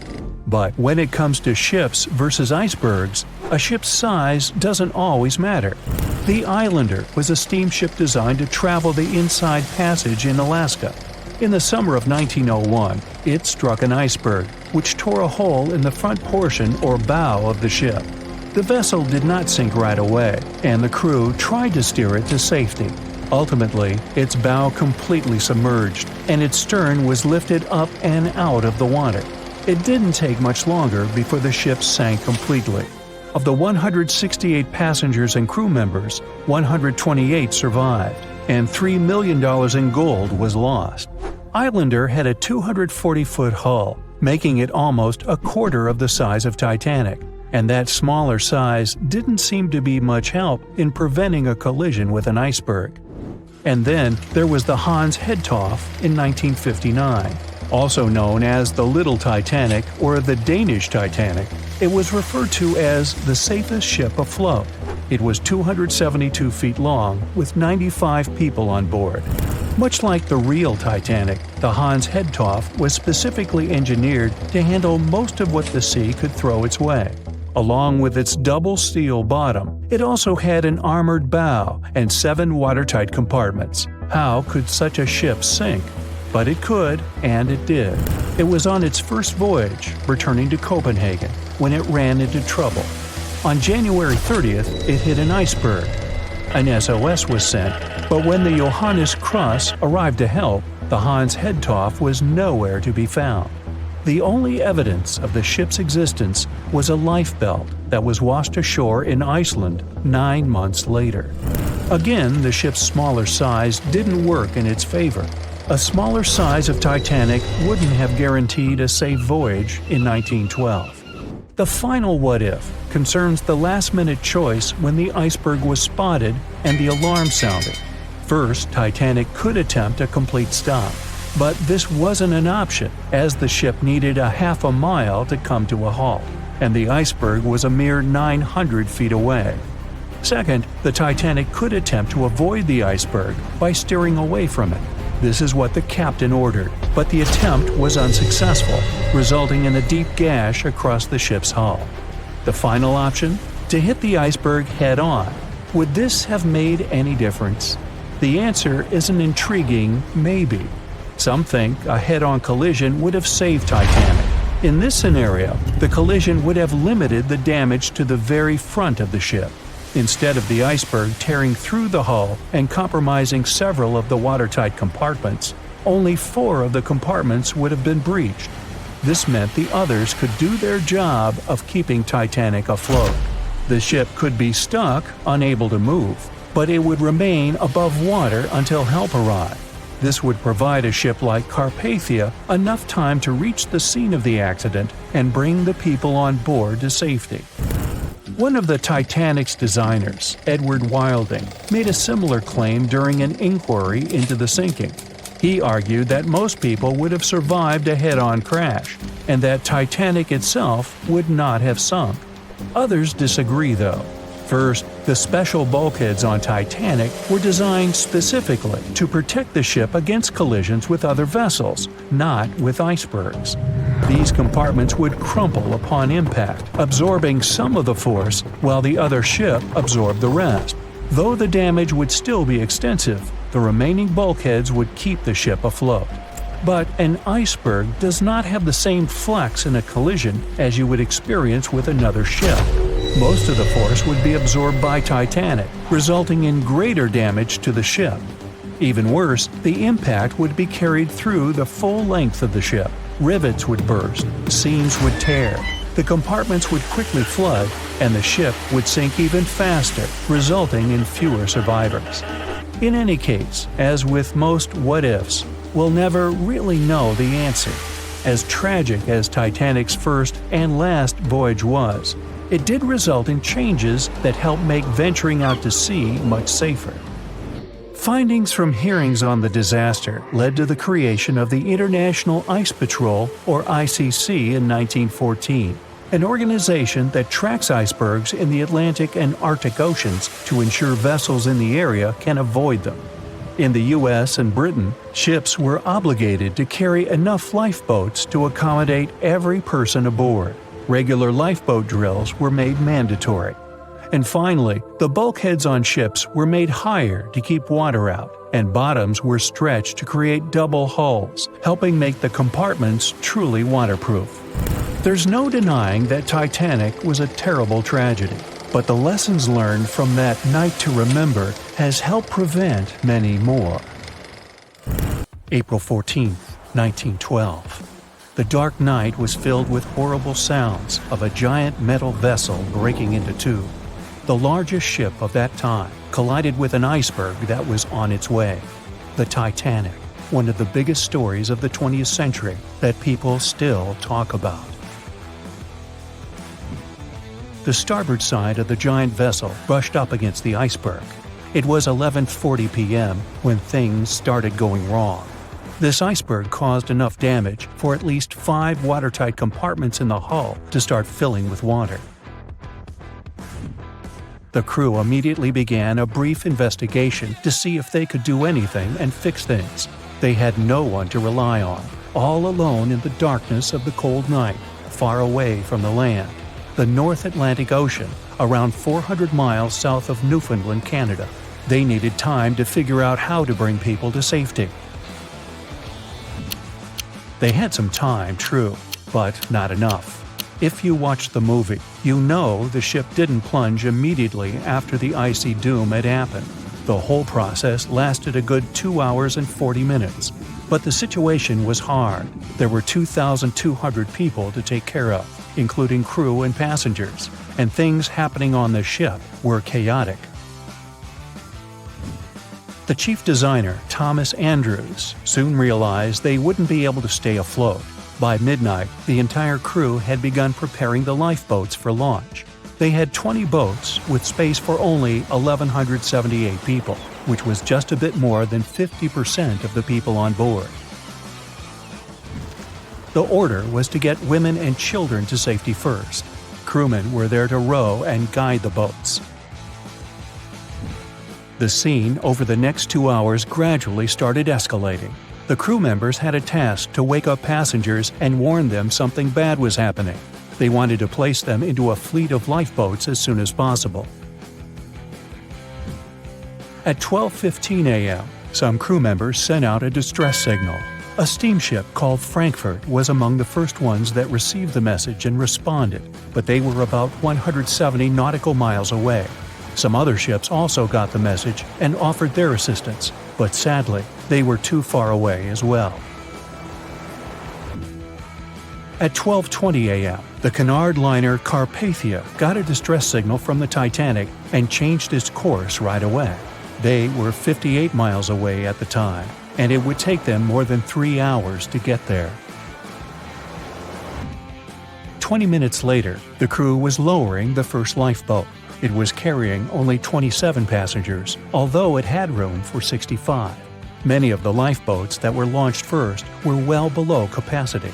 But when it comes to ships versus icebergs, a ship's size doesn't always matter. The Islander was a steamship designed to travel the Inside Passage in Alaska. In the summer of 1901, it struck an iceberg, which tore a hole in the front portion or bow of the ship. The vessel did not sink right away, and the crew tried to steer it to safety. Ultimately, its bow completely submerged, and its stern was lifted up and out of the water. It didn't take much longer before the ship sank completely. Of the 168 passengers and crew members, 128 survived, and $3 million in gold was lost. Islander had a 240-foot hull, making it almost a quarter of the size of Titanic, and that smaller size didn't seem to be much help in preventing a collision with an iceberg. And then there was the Hans Hedtoft in 1959. Also known as the Little Titanic or the Danish Titanic, it was referred to as the safest ship afloat. It was 272 feet long with 95 people on board. Much like the real Titanic, the Hans Hedtoft was specifically engineered to handle most of what the sea could throw its way. Along with its double steel bottom, it also had an armored bow and 7 watertight compartments. How could such a ship sink? But it could, and it did. It was on its first voyage, returning to Copenhagen, when it ran into trouble. On January 30th, it hit an iceberg. An SOS was sent, but when the Johannes Cross arrived to help, the Hans Hedtoft was nowhere to be found. The only evidence of the ship's existence was a lifebelt that was washed ashore in Iceland 9 months later. Again, the ship's smaller size didn't work in its favor. A smaller size of Titanic wouldn't have guaranteed a safe voyage in 1912. The final what-if concerns the last-minute choice when the iceberg was spotted and the alarm sounded. First, Titanic could attempt a complete stop. But this wasn't an option, as the ship needed a half a mile to come to a halt, and the iceberg was a mere 900 feet away. Second, the Titanic could attempt to avoid the iceberg by steering away from it. This is what the captain ordered, but the attempt was unsuccessful, resulting in a deep gash across the ship's hull. The final option? To hit the iceberg head-on. Would this have made any difference? The answer is an intriguing maybe. Some think a head-on collision would have saved Titanic. In this scenario, the collision would have limited the damage to the very front of the ship. Instead of the iceberg tearing through the hull and compromising several of the watertight compartments, only 4 of the compartments would have been breached. This meant the others could do their job of keeping Titanic afloat. The ship could be stuck, unable to move, but it would remain above water until help arrived. This would provide a ship like Carpathia enough time to reach the scene of the accident and bring the people on board to safety. One of the Titanic's designers, Edward Wilding, made a similar claim during an inquiry into the sinking. He argued that most people would have survived a head-on crash, and that Titanic itself would not have sunk. Others disagree, though. First, the special bulkheads on Titanic were designed specifically to protect the ship against collisions with other vessels, not with icebergs. These compartments would crumple upon impact, absorbing some of the force while the other ship absorbed the rest. Though the damage would still be extensive, the remaining bulkheads would keep the ship afloat. But an iceberg does not have the same flex in a collision as you would experience with another ship. Most of the force would be absorbed by Titanic, resulting in greater damage to the ship. Even worse, the impact would be carried through the full length of the ship. Rivets would burst, seams would tear, the compartments would quickly flood, and the ship would sink even faster, resulting in fewer survivors. In any case, as with most what-ifs, we'll never really know the answer. As tragic as Titanic's first and last voyage was, it did result in changes that helped make venturing out to sea much safer. Findings from hearings on the disaster led to the creation of the International Ice Patrol, or ICC, in 1914. an organization that tracks icebergs in the Atlantic and Arctic Oceans to ensure vessels in the area can avoid them. In the US and Britain, ships were obligated to carry enough lifeboats to accommodate every person aboard. Regular lifeboat drills were made mandatory. And finally, the bulkheads on ships were made higher to keep water out, and bottoms were stretched to create double hulls, helping make the compartments truly waterproof. There's no denying that Titanic was a terrible tragedy, but the lessons learned from that night to remember has helped prevent many more. April 14, 1912. The dark night was filled with horrible sounds of a giant metal vessel breaking into two. The largest ship of that time collided with an iceberg that was on its way. The Titanic, one of the biggest stories of the 20th century that people still talk about. The starboard side of the giant vessel brushed up against the iceberg. It was 11:40 p.m. when things started going wrong. This iceberg caused enough damage for at least 5 watertight compartments in the hull to start filling with water. The crew immediately began a brief investigation to see if they could do anything and fix things. They had no one to rely on, all alone in the darkness of the cold night, far away from the land. The North Atlantic Ocean, around 400 miles south of Newfoundland, Canada. They needed time to figure out how to bring people to safety. They had some time, true, but not enough. If you watched the movie, you know the ship didn't plunge immediately after the icy doom had happened. The whole process lasted a good 2 hours and 40 minutes. But the situation was hard. There were 2,200 people to take care of, including crew and passengers, and things happening on the ship were chaotic. The chief designer, Thomas Andrews, soon realized they wouldn't be able to stay afloat. By midnight, the entire crew had begun preparing the lifeboats for launch. They had 20 boats with space for only 1,178 people, which was just a bit more than 50% of the people on board. The order was to get women and children to safety first. Crewmen were there to row and guide the boats. The scene over the next 2 hours gradually started escalating. The crew members had a task to wake up passengers and warn them something bad was happening. They wanted to place them into a fleet of lifeboats as soon as possible. At 12:15 a.m., some crew members sent out a distress signal. A steamship called Frankfurt was among the first ones that received the message and responded, but they were about 170 nautical miles away. Some other ships also got the message and offered their assistance, but sadly, they were too far away as well. At 12:20 a.m., the Cunard liner Carpathia got a distress signal from the Titanic and changed its course right away. They were 58 miles away at the time, and it would take them more than 3 hours to get there. 20 minutes later, the crew was lowering the first lifeboat. It was carrying only 27 passengers, although it had room for 65. Many of the lifeboats that were launched first were well below capacity.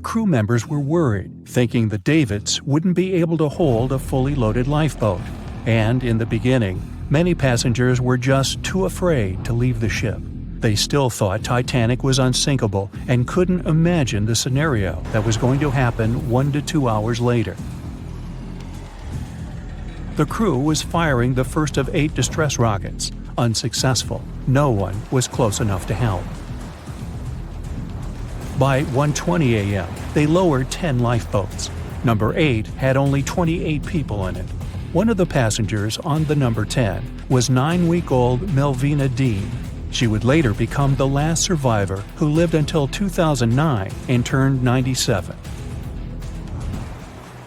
Crew members were worried, thinking the Davids wouldn't be able to hold a fully loaded lifeboat. And in the beginning, many passengers were just too afraid to leave the ship. They still thought Titanic was unsinkable and couldn't imagine the scenario that was going to happen 1 to 2 hours later. The crew was firing the first of 8 distress rockets. Unsuccessful. No one was close enough to help. By 1:20 a.m., they lowered 10 lifeboats. Number 8 had only 28 people in it. One of the passengers on the number 10 was 9-week-old Melvina Dean. She would later become the last survivor who lived until 2009 and turned 97.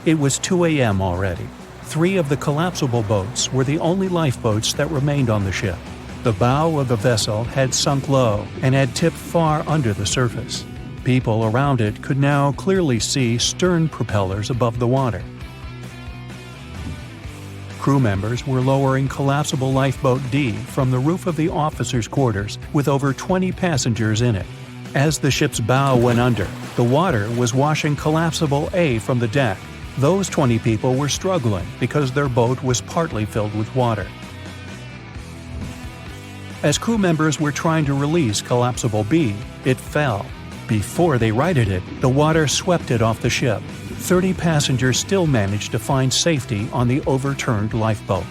It was 2 a.m. already. 3 of the collapsible boats were the only lifeboats that remained on the ship. The bow of the vessel had sunk low and had tipped far under the surface. People around it could now clearly see stern propellers above the water. Crew members were lowering collapsible lifeboat D from the roof of the officers' quarters with over 20 passengers in it. As the ship's bow went under, The water was washing Collapsible A from the deck. Those 20 people were struggling because their boat was partly filled with water. As crew members were trying to release Collapsible B, it fell. Before they righted it, the water swept it off the ship. 30 passengers still managed to find safety on the overturned lifeboat.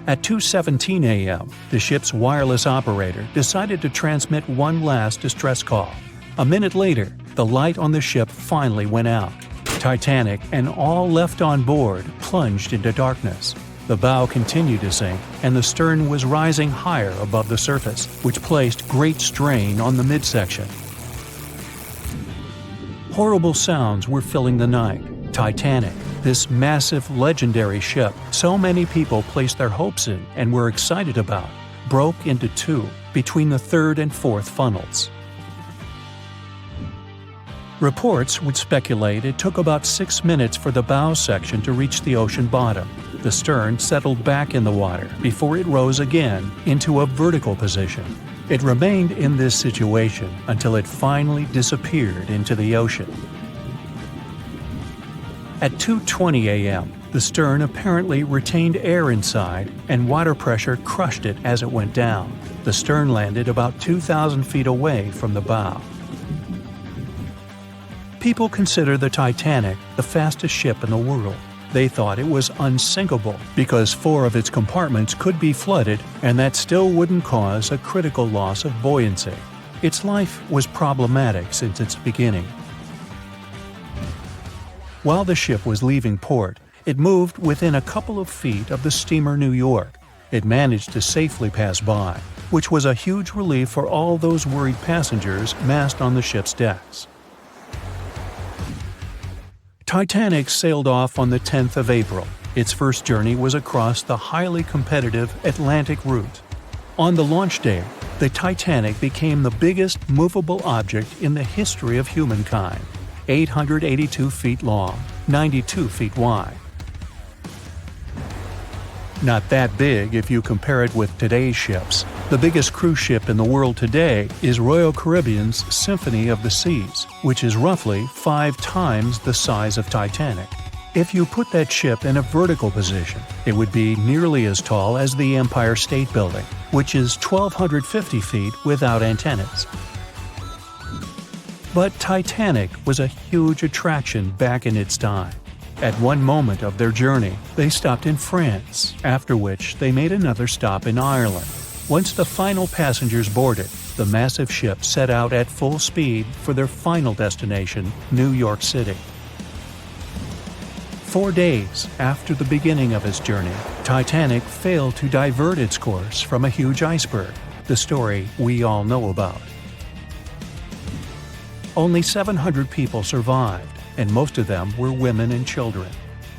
At 2:17 a.m., the ship's wireless operator decided to transmit one last distress call. A minute later, the light on the ship finally went out. Titanic and all left on board plunged into darkness. The bow continued to sink, and the stern was rising higher above the surface, which placed great strain on the midsection. Horrible sounds were filling the night. Titanic, this massive, legendary ship so many people placed their hopes in and were excited about, broke into two between the third and fourth funnels. Reports would speculate it took about 6 minutes for the bow section to reach the ocean bottom. The stern settled back in the water before it rose again into a vertical position. It remained in this situation until it finally disappeared into the ocean. At 2:20 a.m., the stern apparently retained air inside, and water pressure crushed it as it went down. The stern landed about 2,000 feet away from the bow. People consider the Titanic the fastest ship in the world. They thought it was unsinkable because 4 of its compartments could be flooded, and that still wouldn't cause a critical loss of buoyancy. Its life was problematic since its beginning. While the ship was leaving port, it moved within a couple of feet of the steamer New York. It managed to safely pass by, which was a huge relief for all those worried passengers massed on the ship's decks. Titanic sailed off on the 10th of April. Its first journey was across the highly competitive Atlantic route. On the launch day, the Titanic became the biggest movable object in the history of humankind. 882 feet long, 92 feet wide. Not that big if you compare it with today's ships. The biggest cruise ship in the world today is Royal Caribbean's Symphony of the Seas, which is roughly 5 times the size of Titanic. If you put that ship in a vertical position, it would be nearly as tall as the Empire State Building, which is 1,250 feet without antennas. But Titanic was a huge attraction back in its time. At one moment of their journey, they stopped in France, after which they made another stop in Ireland. Once the final passengers boarded, the massive ship set out at full speed for their final destination, New York City. 4 days after the beginning of its journey, Titanic failed to divert its course from a huge iceberg, the story we all know about. Only 700 people survived, and most of them were women and children.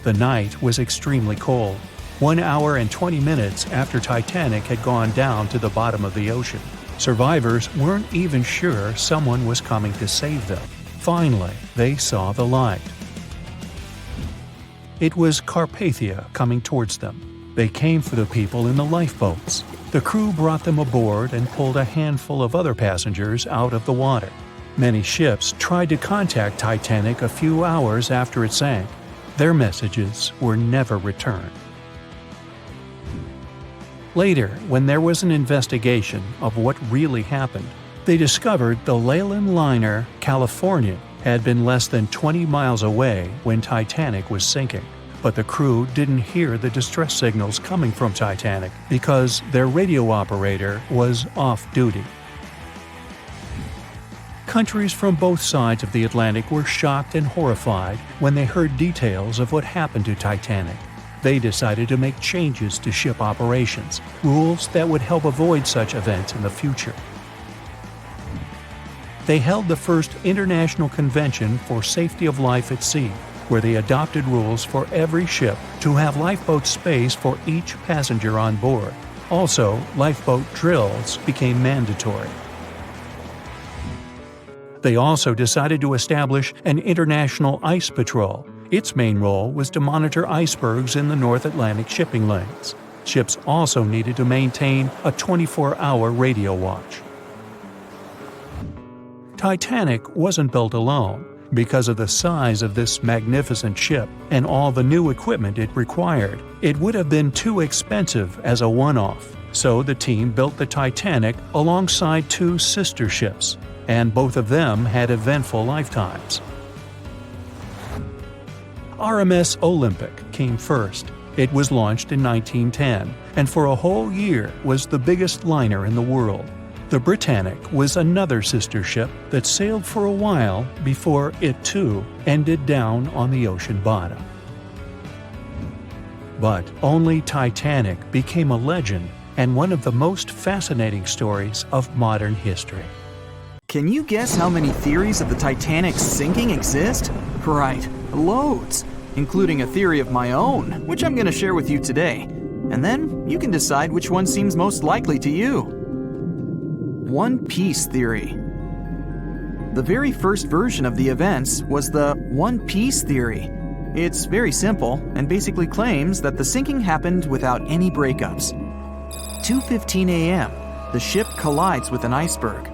The night was extremely cold, 1 hour and 20 minutes after Titanic had gone down to the bottom of the ocean. Survivors weren't even sure someone was coming to save them. Finally, they saw the light. It was Carpathia coming towards them. They came for the people in the lifeboats. The crew brought them aboard and pulled a handful of other passengers out of the water. Many ships tried to contact Titanic a few hours after it sank. Their messages were never returned. Later, when there was an investigation of what really happened, they discovered the Leyland liner California had been less than 20 miles away when Titanic was sinking. But the crew didn't hear the distress signals coming from Titanic because their radio operator was off duty. Countries from both sides of the Atlantic were shocked and horrified when they heard details of what happened to Titanic. They decided to make changes to ship operations, rules that would help avoid such events in the future. They held the first International Convention for Safety of Life at Sea, where they adopted rules for every ship to have lifeboat space for each passenger on board. Also, lifeboat drills became mandatory. They also decided to establish an international ice patrol. Its main role was to monitor icebergs in the North Atlantic shipping lanes. Ships also needed to maintain a 24-hour radio watch. Titanic wasn't built alone. Because of the size of this magnificent ship and all the new equipment it required, it would have been too expensive as a one-off. So the team built the Titanic alongside two sister ships, and both of them had eventful lifetimes. RMS Olympic came first. It was launched in 1910, and for a whole year was the biggest liner in the world. The Britannic was another sister ship that sailed for a while before it too ended down on the ocean bottom. But only Titanic became a legend and one of the most fascinating stories of modern history. Can you guess how many theories of the Titanic's sinking exist? Right, loads, including a theory of my own, which I'm going to share with you today. And then you can decide which one seems most likely to you. One Piece theory. The very first version of the events was the One Piece theory. It's very simple and basically claims that the sinking happened without any breakups. 2:15 a.m., the ship collides with an iceberg.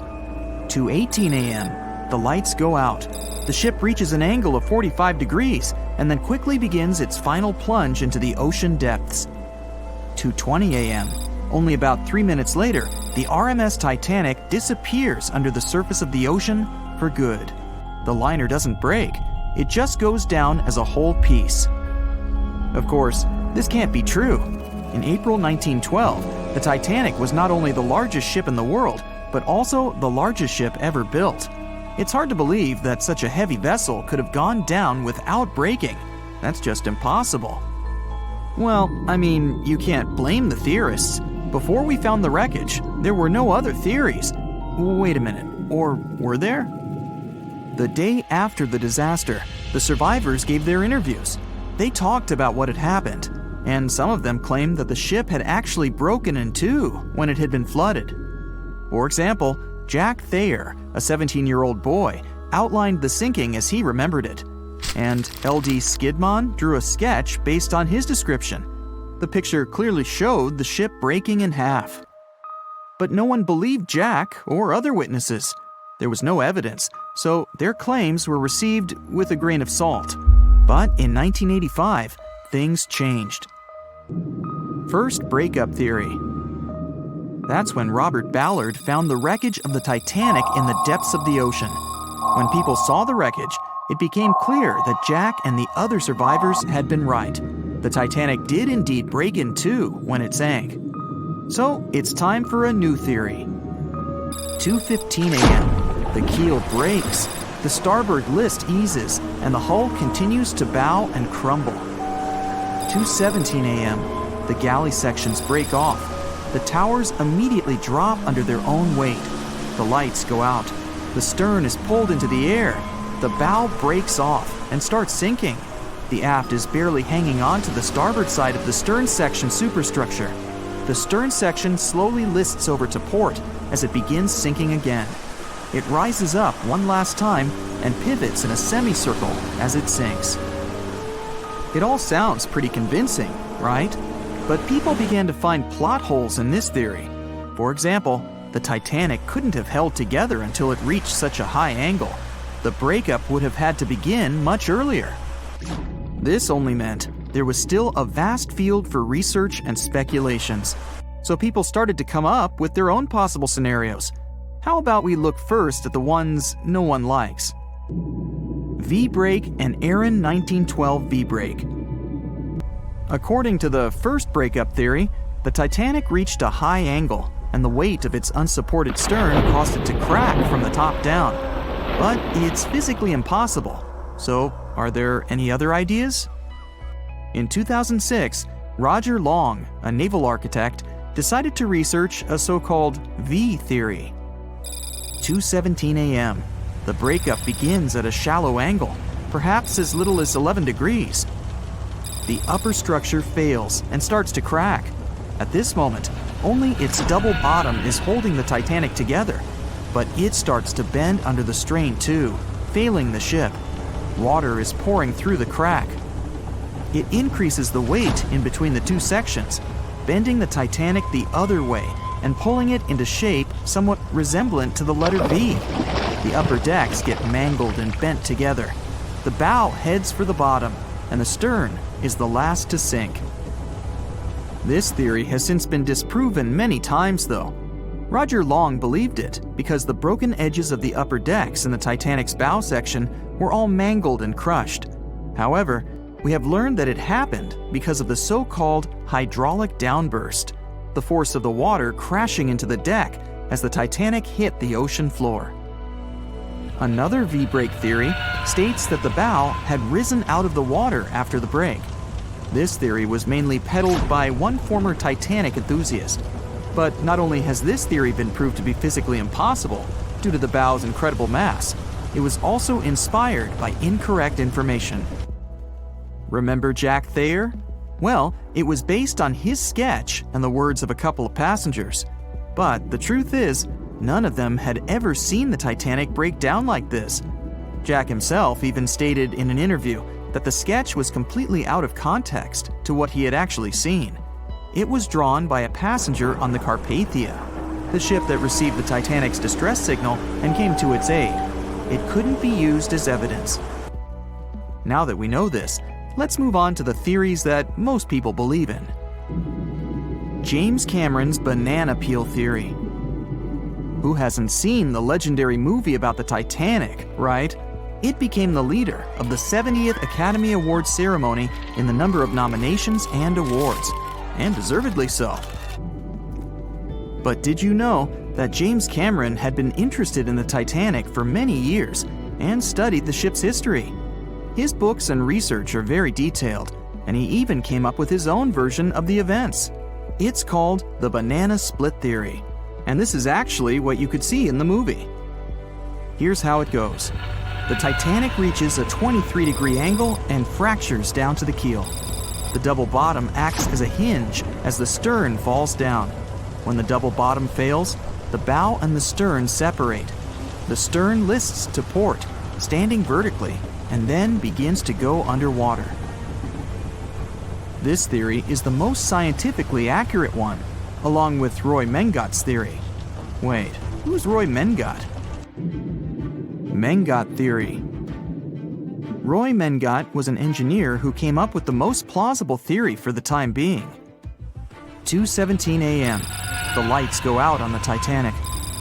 2:18 a.m., the lights go out. The ship reaches an angle of 45 degrees and then quickly begins its final plunge into the ocean depths. 2:20 a.m., only about 3 minutes later, the RMS Titanic disappears under the surface of the ocean for good. The liner doesn't break, it just goes down as a whole piece. Of course, this can't be true. In April 1912, the Titanic was not only the largest ship in the world, but also the largest ship ever built. It's hard to believe that such a heavy vessel could have gone down without breaking. That's just impossible. Well, I mean, you can't blame the theorists. Before we found the wreckage, there were no other theories. Wait a minute, or were there? The day after the disaster, the survivors gave their interviews. They talked about what had happened, and some of them claimed that the ship had actually broken in two when it had been flooded. For example, Jack Thayer, a 17-year-old boy, outlined the sinking as he remembered it, and L.D. Skidmon drew a sketch based on his description. The picture clearly showed the ship breaking in half. But no one believed Jack or other witnesses. There was no evidence, so their claims were received with a grain of salt. But in 1985, things changed. First breakup theory. That's when Robert Ballard found the wreckage of the Titanic in the depths of the ocean. When people saw the wreckage, it became clear that Jack and the other survivors had been right. The Titanic did indeed break in two when it sank. So it's time for a new theory. 2:15 a.m. The keel breaks, the starboard list eases, and the hull continues to bow and crumble. 2:17 a.m. The galley sections break off. The towers immediately drop under their own weight. The lights go out. The stern is pulled into the air. The bow breaks off and starts sinking. The aft is barely hanging on to the starboard side of the stern section superstructure. The stern section slowly lists over to port as it begins sinking again. It rises up one last time and pivots in a semicircle as it sinks. It all sounds pretty convincing, right? But people began to find plot holes in this theory. For example, the Titanic couldn't have held together until it reached such a high angle. The breakup would have had to begin much earlier. This only meant there was still a vast field for research and speculations. So people started to come up with their own possible scenarios. How about we look first at the ones no one likes? V-brake and Aaron 1912 V-brake. According to the first breakup theory, the Titanic reached a high angle, and the weight of its unsupported stern caused it to crack from the top down. But it's physically impossible. So, are there any other ideas? In 2006, Roger Long, a naval architect, decided to research a so-called V theory. 2:17 a.m. The breakup begins at a shallow angle, perhaps as little as 11 degrees. The upper structure fails and starts to crack. At this moment, only its double bottom is holding the Titanic together, but it starts to bend under the strain too, failing the ship. Water is pouring through the crack. It increases the weight in between the two sections, bending the Titanic the other way and pulling it into shape somewhat resemblant to the letter V. The upper decks get mangled and bent together. The bow heads for the bottom, and the stern is the last to sink. This theory has since been disproven many times, though. Roger Long believed it because the broken edges of the upper decks in the Titanic's bow section were all mangled and crushed. However, we have learned that it happened because of the so-called hydraulic downburst, the force of the water crashing into the deck as the Titanic hit the ocean floor. Another V-break theory states that the bow had risen out of the water after the break. This theory was mainly peddled by one former Titanic enthusiast. But not only has this theory been proved to be physically impossible due to the bow's incredible mass, it was also inspired by incorrect information. Remember Jack Thayer? Well, it was based on his sketch and the words of a couple of passengers. But the truth is, none of them had ever seen the Titanic break down like this. Jack himself even stated in an interview that the sketch was completely out of context to what he had actually seen. It was drawn by a passenger on the Carpathia, the ship that received the Titanic's distress signal and came to its aid. It couldn't be used as evidence. Now that we know this, let's move on to the theories that most people believe in. James Cameron's banana peel theory. Who hasn't seen the legendary movie about the Titanic, right? It became the leader of the 70th Academy Awards ceremony in the number of nominations and awards, and deservedly so. But did you know that James Cameron had been interested in the Titanic for many years and studied the ship's history? His books and research are very detailed, and he even came up with his own version of the events. It's called the banana split theory, and this is actually what you could see in the movie. Here's how it goes. The Titanic reaches a 23-degree angle and fractures down to the keel. The double bottom acts as a hinge as the stern falls down. When the double bottom fails, the bow and the stern separate. The stern lists to port, standing vertically, and then begins to go underwater. This theory is the most scientifically accurate one, along with Roy Mengat's theory. Wait, who's Roy Mengat? Mengat theory. Roy Mengat was an engineer who came up with the most plausible theory for the time being. 2:17 a.m. The lights go out on the Titanic.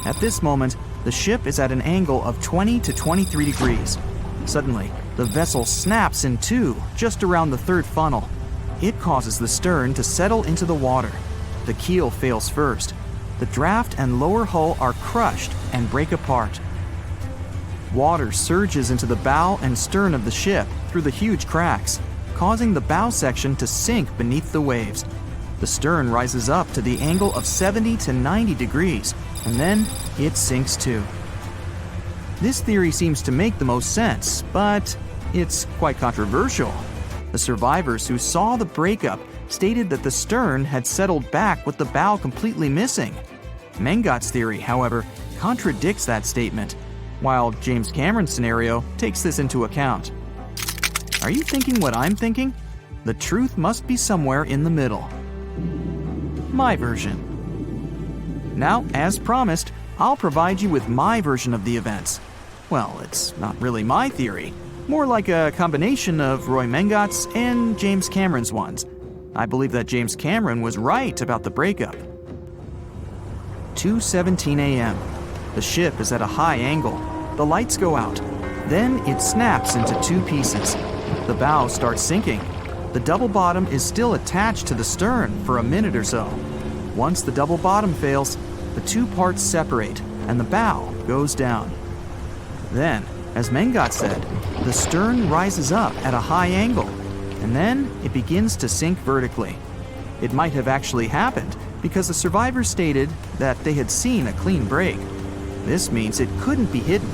At this moment, the ship is at an angle of 20 to 23 degrees. Suddenly, the vessel snaps in two just around the third funnel. It causes the stern to settle into the water. The keel fails first. The draft and lower hull are crushed and break apart. Water surges into the bow and stern of the ship through the huge cracks, causing the bow section to sink beneath the waves. The stern rises up to the angle of 70 to 90 degrees, and then it sinks too. This theory seems to make the most sense, but it's quite controversial. The survivors who saw the breakup stated that the stern had settled back with the bow completely missing. Mengat's theory, however, contradicts that statement, while James Cameron's scenario takes this into account. Are you thinking what I'm thinking? The truth must be somewhere in the middle. My version. Now, as promised, I'll provide you with my version of the events. Well, it's not really my theory, more like a combination of Roy Mengat's and James Cameron's ones. I believe that James Cameron was right about the breakup. 2:17 a.m. The ship is at a high angle. The lights go out. Then it snaps into two pieces. The bow starts sinking. The double bottom is still attached to the stern for a minute or so. Once the double bottom fails, the two parts separate and the bow goes down. Then, as Mengat said, the stern rises up at a high angle, and then it begins to sink vertically. It might have actually happened because the survivors stated that they had seen a clean break. This means it couldn't be hidden.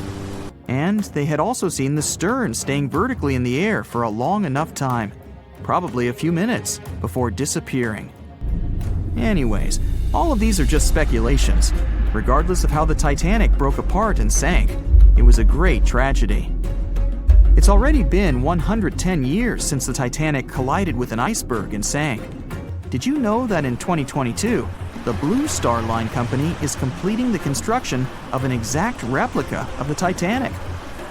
And they had also seen the stern staying vertically in the air for a long enough time, probably a few minutes, before disappearing. Anyways, all of these are just speculations. Regardless of how the Titanic broke apart and sank, it was a great tragedy. It's already been 110 years since the Titanic collided with an iceberg and sank. Did you know that in 2022, the Blue Star Line Company is completing the construction of an exact replica of the Titanic.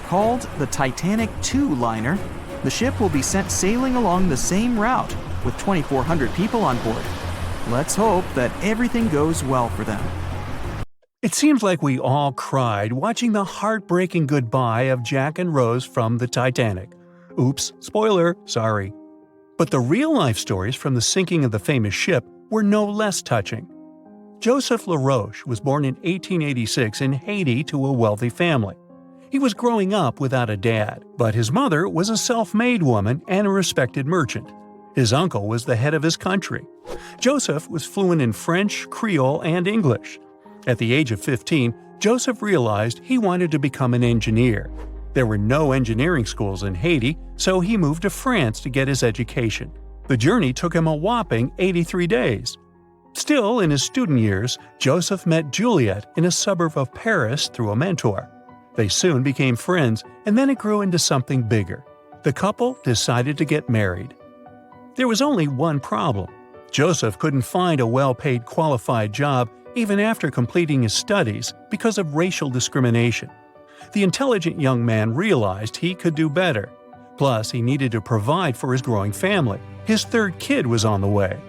Called the Titanic II liner, the ship will be sent sailing along the same route with 2,400 people on board. Let's hope that everything goes well for them. It seems like we all cried watching the heartbreaking goodbye of Jack and Rose from the Titanic. Oops, spoiler, sorry. But the real-life stories from the sinking of the famous ship were no less touching. Joseph LaRoche was born in 1886 in Haiti to a wealthy family. He was growing up without a dad, but his mother was a self-made woman and a respected merchant. His uncle was the head of his country. Joseph was fluent in French, Creole, and English. At the age of 15, Joseph realized he wanted to become an engineer. There were no engineering schools in Haiti, so he moved to France to get his education. The journey took him a whopping 83 days. Still, in his student years, Joseph met Juliet in a suburb of Paris through a mentor. They soon became friends, and then it grew into something bigger. The couple decided to get married. There was only one problem. Joseph couldn't find a well-paid qualified job even after completing his studies because of racial discrimination. The intelligent young man realized he could do better. Plus, he needed to provide for his growing family. His third kid was on the way.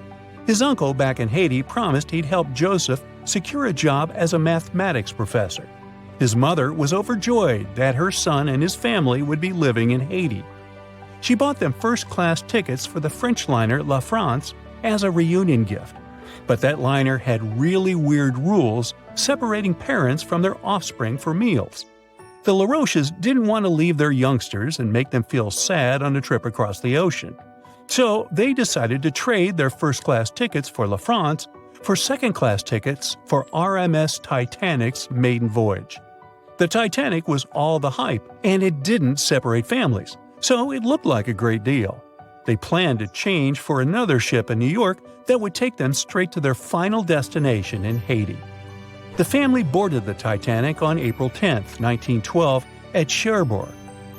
His uncle back in Haiti promised he'd help Joseph secure a job as a mathematics professor. His mother was overjoyed that her son and his family would be living in Haiti. She bought them first-class tickets for the French liner La France as a reunion gift. But that liner had really weird rules separating parents from their offspring for meals. The LaRoches didn't want to leave their youngsters and make them feel sad on a trip across the ocean. So they decided to trade their first-class tickets for La France for second-class tickets for RMS Titanic's maiden voyage. The Titanic was all the hype, and it didn't separate families, so it looked like a great deal. They planned to change for another ship in New York that would take them straight to their final destination in Haiti. The family boarded the Titanic on April 10, 1912, at Cherbourg.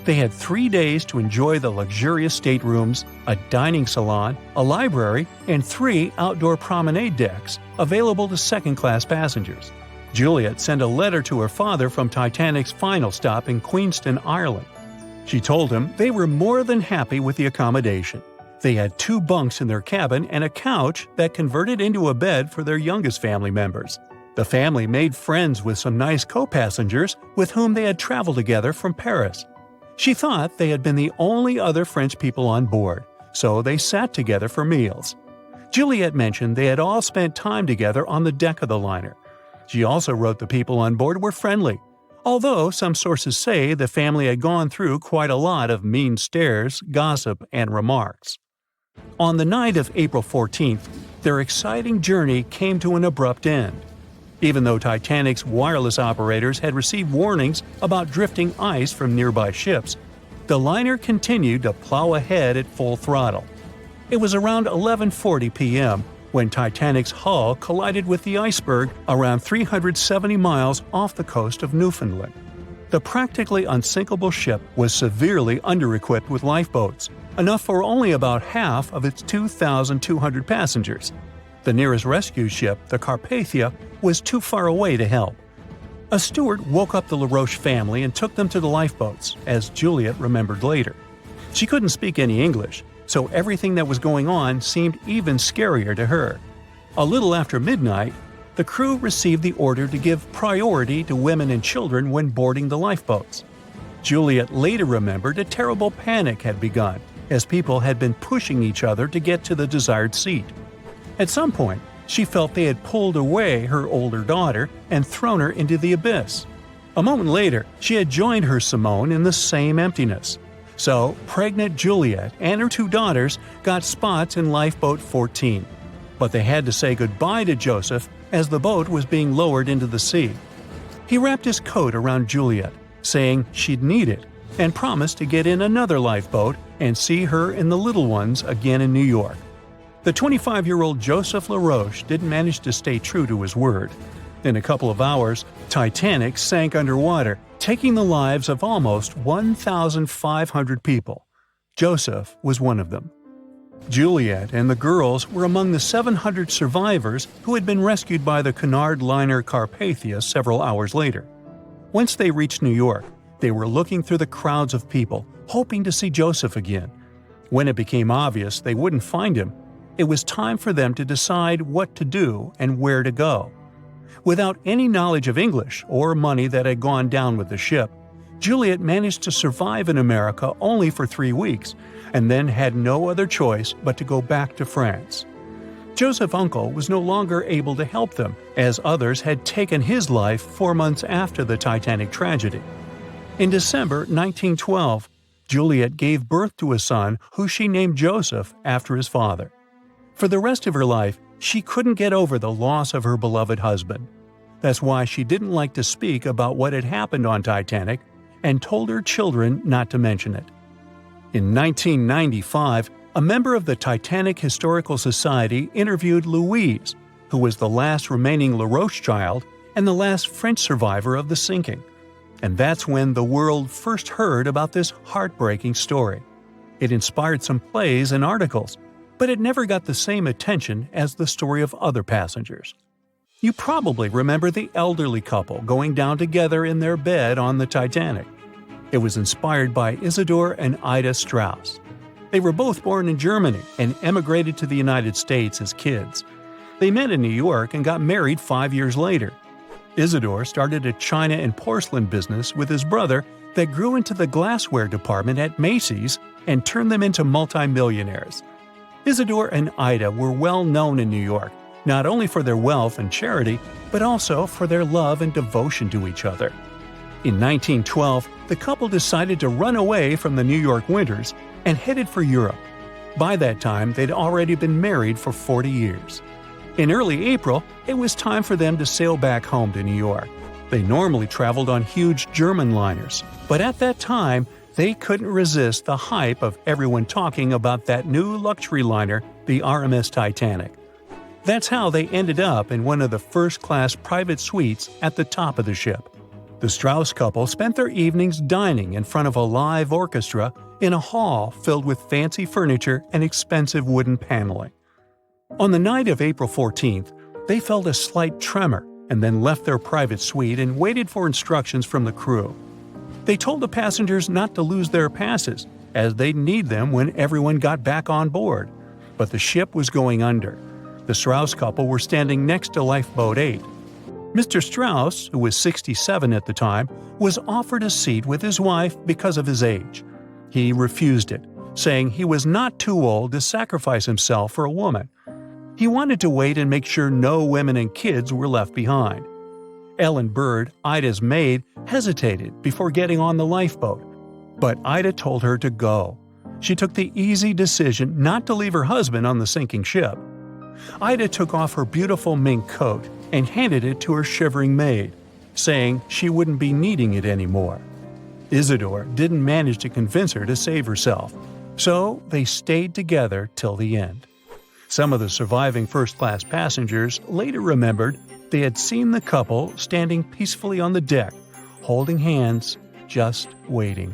They had 3 days to enjoy the luxurious staterooms, a dining salon, a library, and 3 outdoor promenade decks available to second-class passengers. Juliet sent a letter to her father from Titanic's final stop in Queenston, Ireland. She told him they were more than happy with the accommodation. They had 2 bunks in their cabin and a couch that converted into a bed for their youngest family members. The family made friends with some nice co-passengers with whom they had traveled together from Paris. She thought they had been the only other French people on board, so they sat together for meals. Juliet mentioned they had all spent time together on the deck of the liner. She also wrote the people on board were friendly, although some sources say the family had gone through quite a lot of mean stares, gossip, and remarks. On the night of April 14th, their exciting journey came to an abrupt end. Even though Titanic's wireless operators had received warnings about drifting ice from nearby ships, the liner continued to plow ahead at full throttle. It was around 11:40 p.m. when Titanic's hull collided with the iceberg around 370 miles off the coast of Newfoundland. The practically unsinkable ship was severely under-equipped with lifeboats, enough for only about half of its 2,200 passengers. The nearest rescue ship, the Carpathia, was too far away to help. A steward woke up the LaRoche family and took them to the lifeboats, as Juliet remembered later. She couldn't speak any English, so everything that was going on seemed even scarier to her. A little after midnight, the crew received the order to give priority to women and children when boarding the lifeboats. Juliet later remembered a terrible panic had begun, as people had been pushing each other to get to the desired seat. At some point, she felt they had pulled away her older daughter and thrown her into the abyss. A moment later, she had joined her Simone in the same emptiness. So, pregnant Juliet and her 2 daughters got spots in Lifeboat 14. But they had to say goodbye to Joseph as the boat was being lowered into the sea. He wrapped his coat around Juliet, saying she'd need it, and promised to get in another lifeboat and see her and the little ones again in New York. The 25-year-old Joseph LaRoche didn't manage to stay true to his word. In a couple of hours, Titanic sank underwater, taking the lives of almost 1,500 people. Joseph was one of them. Juliet and the girls were among the 700 survivors who had been rescued by the Cunard liner Carpathia several hours later. Once they reached New York, they were looking through the crowds of people, hoping to see Joseph again. When it became obvious they wouldn't find him, it was time for them to decide what to do and where to go. Without any knowledge of English or money that had gone down with the ship, Juliet managed to survive in America only for 3 weeks, and then had no other choice but to go back to France. Joseph's uncle was no longer able to help them, as others had taken his life 4 months after the Titanic tragedy. In December 1912, Juliet gave birth to a son who she named Joseph after his father. For the rest of her life, she couldn't get over the loss of her beloved husband. That's why she didn't like to speak about what had happened on Titanic and told her children not to mention it. In 1995, a member of the Titanic Historical Society interviewed Louise, who was the last remaining LaRoche child and the last French survivor of the sinking. And that's when the world first heard about this heartbreaking story. It inspired some plays and articles, but it never got the same attention as the story of other passengers. You probably remember the elderly couple going down together in their bed on the Titanic. It was inspired by Isidor and Ida Strauss. They were both born in Germany and emigrated to the United States as kids. They met in New York and got married 5 years later. Isidor started a china and porcelain business with his brother that grew into the glassware department at Macy's and turned them into multimillionaires. Isidor and Ida were well known in New York, not only for their wealth and charity, but also for their love and devotion to each other. In 1912, the couple decided to run away from the New York winters and headed for Europe. By that time, they'd already been married for 40 years. In early April, it was time for them to sail back home to New York. They normally traveled on huge German liners, but at that time, they couldn't resist the hype of everyone talking about that new luxury liner, the RMS Titanic. That's how they ended up in one of the first-class private suites at the top of the ship. The Strauss couple spent their evenings dining in front of a live orchestra in a hall filled with fancy furniture and expensive wooden paneling. On the night of April 14th, they felt a slight tremor and then left their private suite and waited for instructions from the crew. They told the passengers not to lose their passes, as they'd need them when everyone got back on board. But the ship was going under. The Strauss couple were standing next to Lifeboat 8. Mr. Strauss, who was 67 at the time, was offered a seat with his wife because of his age. He refused it, saying he was not too old to sacrifice himself for a woman. He wanted to wait and make sure no women and kids were left behind. Ellen Bird, Ida's maid, hesitated before getting on the lifeboat, but Ida told her to go. She took the easy decision not to leave her husband on the sinking ship. Ida took off her beautiful mink coat and handed it to her shivering maid, saying she wouldn't be needing it anymore. Isidor didn't manage to convince her to save herself, so they stayed together till the end. Some of the surviving first-class passengers later remembered they had seen the couple standing peacefully on the deck, holding hands, just waiting.